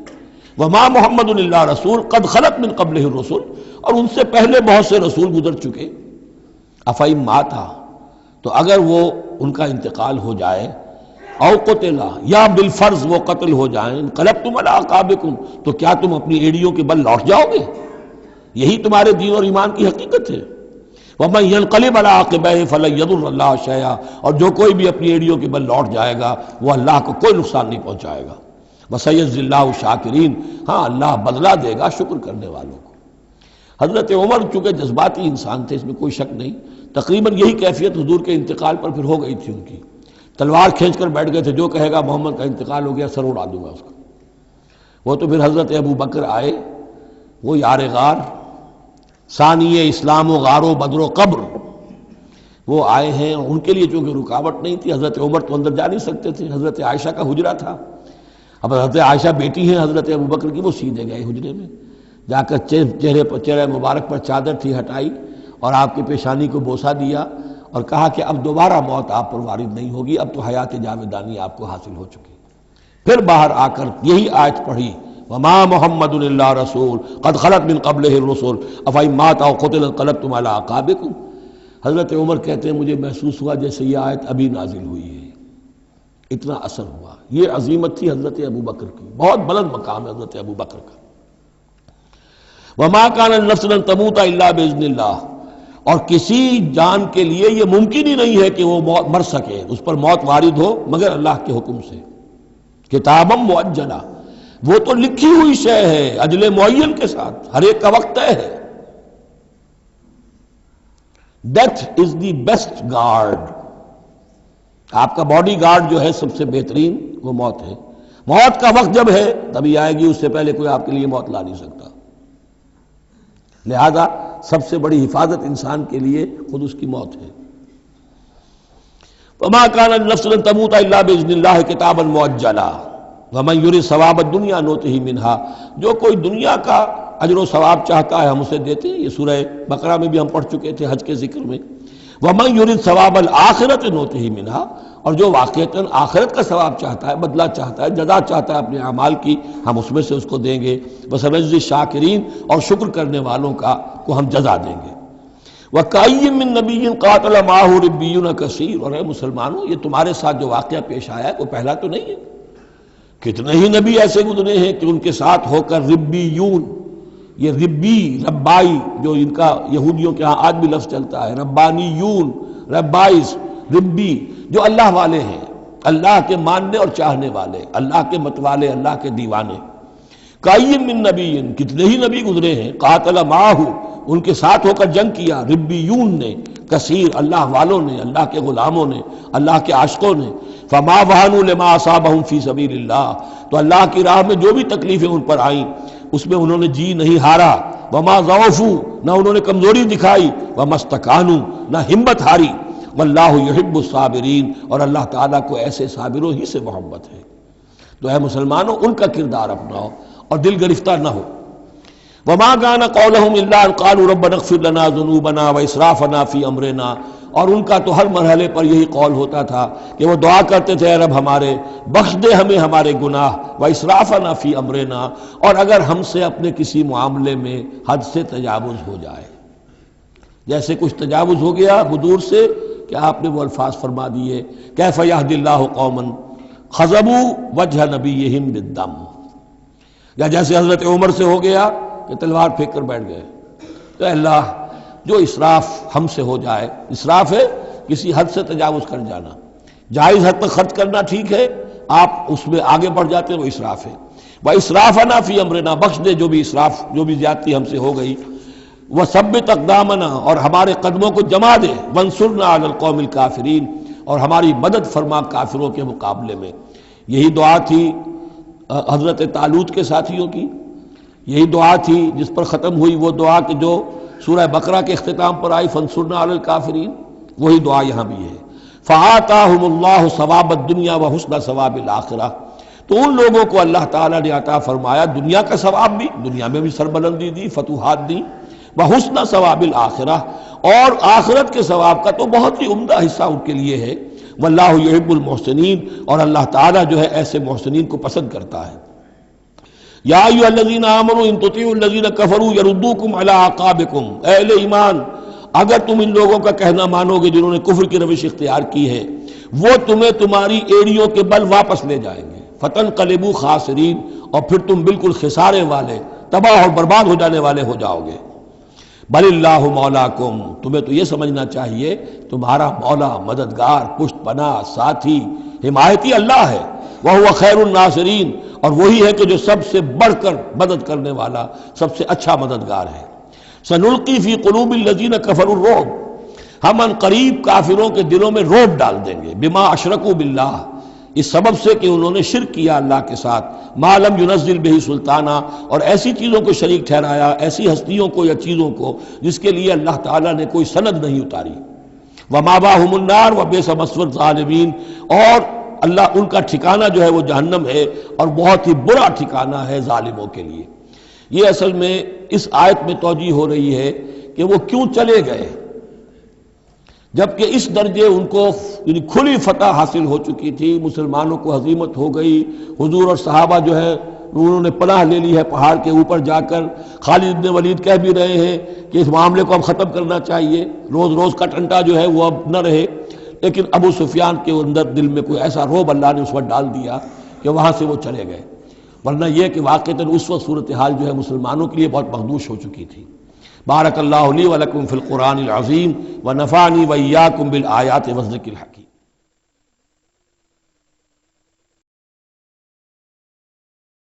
وما محمد الا رسول قد خلت من قبلہ الرسل، اور ان سے پہلے بہت سے رسول گزر چکے، افئن مات، تو اگر وہ ان کا انتقال ہو جائے، او قتلا، یا بالفرض وہ قتل ہو جائیں، انقلبتم علی اعقابکم، تو کیا تم اپنی ایڑیوں کے بل لوٹ جاؤ گے؟ یہی تمہارے دین اور ایمان کی حقیقت ہے۔ وَمَن يَنْقَلِبْ عَلَىٰ عَقِبَيْهِ فَلَن يَضُرَّ اللَّهَ شَيْئًا، اور جو کوئی بھی اپنی ایڑیوں کے بل لوٹ جائے گا وہ اللہ کو کوئی نقصان نہیں پہنچائے گا۔ وَسَيَجْزِي اللَّهُ الشَّاكِرِينَ، ہاں اللہ بدلہ دے گا شکر کرنے والوں کو۔ حضرت عمر چونکہ جذباتی انسان تھے، اس میں کوئی شک نہیں، تقریباً یہی کیفیت حضور کے انتقال پر پھر ہو گئی تھی ان کی، تلوار کھینچ کر بیٹھ گئے تھے، جو کہے گا محمد کا انتقال ہو گیا سر اڑا دوں گا اس کا۔ وہ تو پھر حضرت ابو بکر آئے، وہ یار غار، ثانی اسلام و غار و بدر و قبر، وہ آئے ہیں، ان کے لیے چونکہ رکاوٹ نہیں تھی، حضرت عمر تو اندر جا نہیں سکتے تھے، حضرت عائشہ کا حجرہ تھا، اب حضرت عائشہ بیٹی ہیں حضرت ابو بکر کی، وہ سیدھے گئے حجرے میں، جا کر چہرے مبارک پر چادر تھی ہٹائی اور آپ کی پیشانی کو بوسہ دیا اور کہا کہ اب دوبارہ موت آپ پر وارد نہیں ہوگی، اب تو حیات جاویدانی آپ کو حاصل ہو چکی۔ پھر باہر آ کر یہی آیت پڑھی، وما محمد الا رسول قد خلت من قبلہ الرسل افئن مات او قتل انقلبتم علی اعقابکم۔ حضرت عمر کہتے ہیں مجھے محسوس ہوا جیسے یہ آیت ابھی نازل ہوئی ہے، اتنا اثر ہوا۔ یہ عظیمت تھی حضرت ابو بکر کی، بہت بلند مقام ہے حضرت ابو بکر کا۔ وما کان لنفس ان تموت الا باذن اللہ، اور کسی جان کے لیے یہ ممکن ہی نہیں ہے کہ وہ مر سکے، اس پر موت وارد ہو مگر اللہ کے حکم سے۔ کتابا مؤجلہ، وہ تو لکھی ہوئی شے ہے اجل معین کے ساتھ، ہر ایک کا وقت طے ہے۔ Death is the best guard, آپ کا باڈی گارڈ جو ہے سب سے بہترین وہ موت ہے، موت کا وقت جب ہے تبھی آئے گی، اس سے پہلے کوئی آپ کے لیے موت لا نہیں سکتا۔ لہذا سب سے بڑی حفاظت انسان کے لیے خود اس کی موت ہے۔ وما كان لنفس ان تموت الا باذن الله كتابا مؤجلا، وَمَن يُرِدْ ثَوَابَ الدُّنْيَا نُؤْتِهِ مِنْهَا، جو کوئی دنیا کا اجر و ثواب چاہتا ہے ہم اسے دیتے ہیں۔ یہ سورہ بقرہ میں بھی ہم پڑھ چکے تھے حج کے ذکر میں۔ وَمَن يُرِدْ ثَوَابَ الْآخِرَةِ نُؤْتِهِ مِنْهَا، اور جو واقعتاً آخرت کا ثواب چاہتا ہے، بدلہ چاہتا ہے، جزا چاہتا ہے اپنے اعمال کی، ہم اس میں سے اس کو دیں گے۔ وَسَنَجْزِي الشَّاكِرِينَ، اور شکر کرنے والوں کو ہم جزا دیں گے۔ وَكَأَيٍّ مِّن نَّبِيٍّ قَاتَلَ مَعَهُ رِبِّيُّونَ كَثِيرٌ، اور اے مسلمانوں یہ تمہارے ساتھ جو واقعہ پیش آیا ہے کوئی پہلا تو نہیں ہے، کتنے ہی نبی ایسے گزرے ہیں کہ ان کے ساتھ ہو کر ربیون، یہ ربی ربائی جو ان کا یہودیوں کے ہاں آج بھی لفظ چلتا ہے، ربانیون، ربائز، ربی، جو اللہ والے ہیں، اللہ کے ماننے اور چاہنے والے، اللہ کے متوالے، اللہ کے دیوانے۔ کائیم من نبی، کتنے ہی نبی گزرے ہیں، قاتل معاہو، ان کے ساتھ ہو کر جنگ کیا، ربیون نے، کثیر، اللہ والوں نے، اللہ کے غلاموں نے، اللہ کے عاشقوں نے۔ فما وہنوا لما اصابہم فی سبیل اللہ، تو اللہ کی راہ میں جو بھی تکلیفیں ان پر آئیں اس میں انہوں نے جی نہیں ہارا۔ وما ضعفوا، نہ انہوں نے کمزوری دکھائی۔ وما استکانوا، نہ ہمت ہاری۔ واللہ یحب الصابرین، اور اللہ تعالیٰ کو ایسے صابروں ہی سے محبت ہے۔ تو اے مسلمانوں ان کا کردار اپناؤ اور دل گرفتہ نہ ہو۔ وما كان قولهم الا ان قالوا ربنا اغفر لنا ذنوبنا واسرافنا في امرنا، اور ان کا تو ہر مرحلے پر یہی قول ہوتا تھا کہ وہ دعا کرتے تھے اے رب ہمارے بخش دے ہمیں ہمارے گناہ، واسرافنا في امرنا، اور اگر ہم سے اپنے کسی معاملے میں حد سے تجاوز ہو جائے، جیسے کچھ تجاوز ہو گیا حضور سے کہ آپ نے وہ الفاظ فرما دیے کیف یہدی اللہ قوما خضبوا وجہ نبیہم بالدم، یا جیسے حضرت عمر سے ہو گیا کہ تلوار پھینک کر بیٹھ گئے۔ تو اللہ جو اسراف ہم سے ہو جائے، اسراف ہے کسی حد سے تجاوز کر جانا، جائز حد تک خرچ کرنا ٹھیک ہے، آپ اس میں آگے بڑھ جاتے ہیں وہ اسراف ہے۔ وَإِسْرَافَنَا فِي أَمْرِنَا، بخش دے جو بھی اسراف، جو بھی زیادتی ہم سے ہو گئی۔ وَثَبِّتْ أَقْدَامَنَا، اور ہمارے قدموں کو جما دے۔ وَانصُرْنَا عَلَى الْقَوْمِ الْكَافِرِينَ، اور ہماری مدد فرما کافروں کے مقابلے میں۔ یہی دعا تھی حضرت طالوت کے ساتھیوں کی، یہی دعا تھی جس پر ختم ہوئی وہ دعا کہ جو سورہ بقرہ کے اختتام پر آئی فانصرنا علی الکافرین، وہی دعا یہاں بھی ہے۔ فآتاہم اللہ ثواب الدنیا وحسن ثواب الآخرہ، تو ان لوگوں کو اللہ تعالیٰ نے عطا فرمایا دنیا کا ثواب بھی، دنیا میں بھی سربلندی دی، فتوحات دی، وحسن ثواب الآخرہ، اور آخرت کے ثواب کا تو بہت ہی عمدہ حصہ ان کے لیے ہے۔ واللہ یحب المحسنین، اور اللہ تعالیٰ جو ہے ایسے محسنین کو پسند کرتا ہے۔ یا ایھا الذین آمنوا ان تطیعوا الذین کفروا یردوکم علی اعقابکم، اے اہل ایمان اگر تم ان لوگوں کا کہنا مانو گے جنہوں نے کفر کی روش اختیار کی ہے، وہ تمہیں تمہاری ایڑیوں کے بل واپس لے جائیں گے، فتنقلبوا خاسرین، اور پھر تم بالکل خسارے والے، تباہ اور برباد ہو جانے والے ہو جاؤ گے۔ بل اللہ مولاکم، تمہیں تو یہ سمجھنا چاہیے تمہارا مولا، مددگار، پشت پناہ، ساتھی، حمایتی اللہ ہے۔ وَهُوَ خَيْرُ النَّاصِرِينَ، اور وہی ہے کہ جو سب سے بڑھ کر مدد کرنے والا، سب سے اچھا مددگار ہے۔ سَنُلْقِي فِي قُلُوبِ الَّذِينَ كَفَرُوا الرُّعْبَ، ہم ان قریب کافروں کے دلوں میں رعب ڈال دیں گے، بِمَا أَشْرَكُوا بِاللَّهِ، اس سبب سے کہ انہوں نے شرک کیا اللہ کے ساتھ، مَا لَمْ يُنَزِّلْ بِهِ سُلْطَانًا، اور ایسی چیزوں کو شریک ٹھہرایا، ایسی ہستیوں کو یا چیزوں کو جس کے لیے اللہ تعالیٰ نے کوئی سند نہیں اتاری۔ وَمَأْوَاهُمُ النَّارُ وَبِئْسَ مَثْوَى الظَّالِمِينَ، اور اللہ ان کا ٹھکانہ جو ہے وہ جہنم ہے، اور بہت ہی برا ٹھکانہ ہے ظالموں کے لیے۔ یہ اصل میں اس آیت میں توجیہ ہو رہی ہے کہ وہ کیوں چلے گئے، جبکہ اس درجے ان کو یعنی کھلی فتح حاصل ہو چکی تھی، مسلمانوں کو ہزیمت ہو گئی، حضور اور صحابہ جو ہے انہوں نے پناہ لے لی ہے پہاڑ کے اوپر جا کر۔ خالد بن ولید کہہ بھی رہے ہیں کہ اس معاملے کو اب ختم کرنا چاہیے، روز روز کا ٹنٹا جو ہے وہ اب نہ رہے، لیکن ابو سفیان کے اندر دل میں کوئی ایسا رعب اللہ نے اس وقت ڈال دیا کہ وہاں سے وہ چلے گئے، ورنہ یہ کہ واقعتاً اس وقت صورتحال جو ہے مسلمانوں کے لیے بہت مخدوش ہو چکی تھی۔ بارک اللہ لی و لکم فی القرآن العظیم ونفعنی و ایاکم بالآیات والذکر الحکیم۔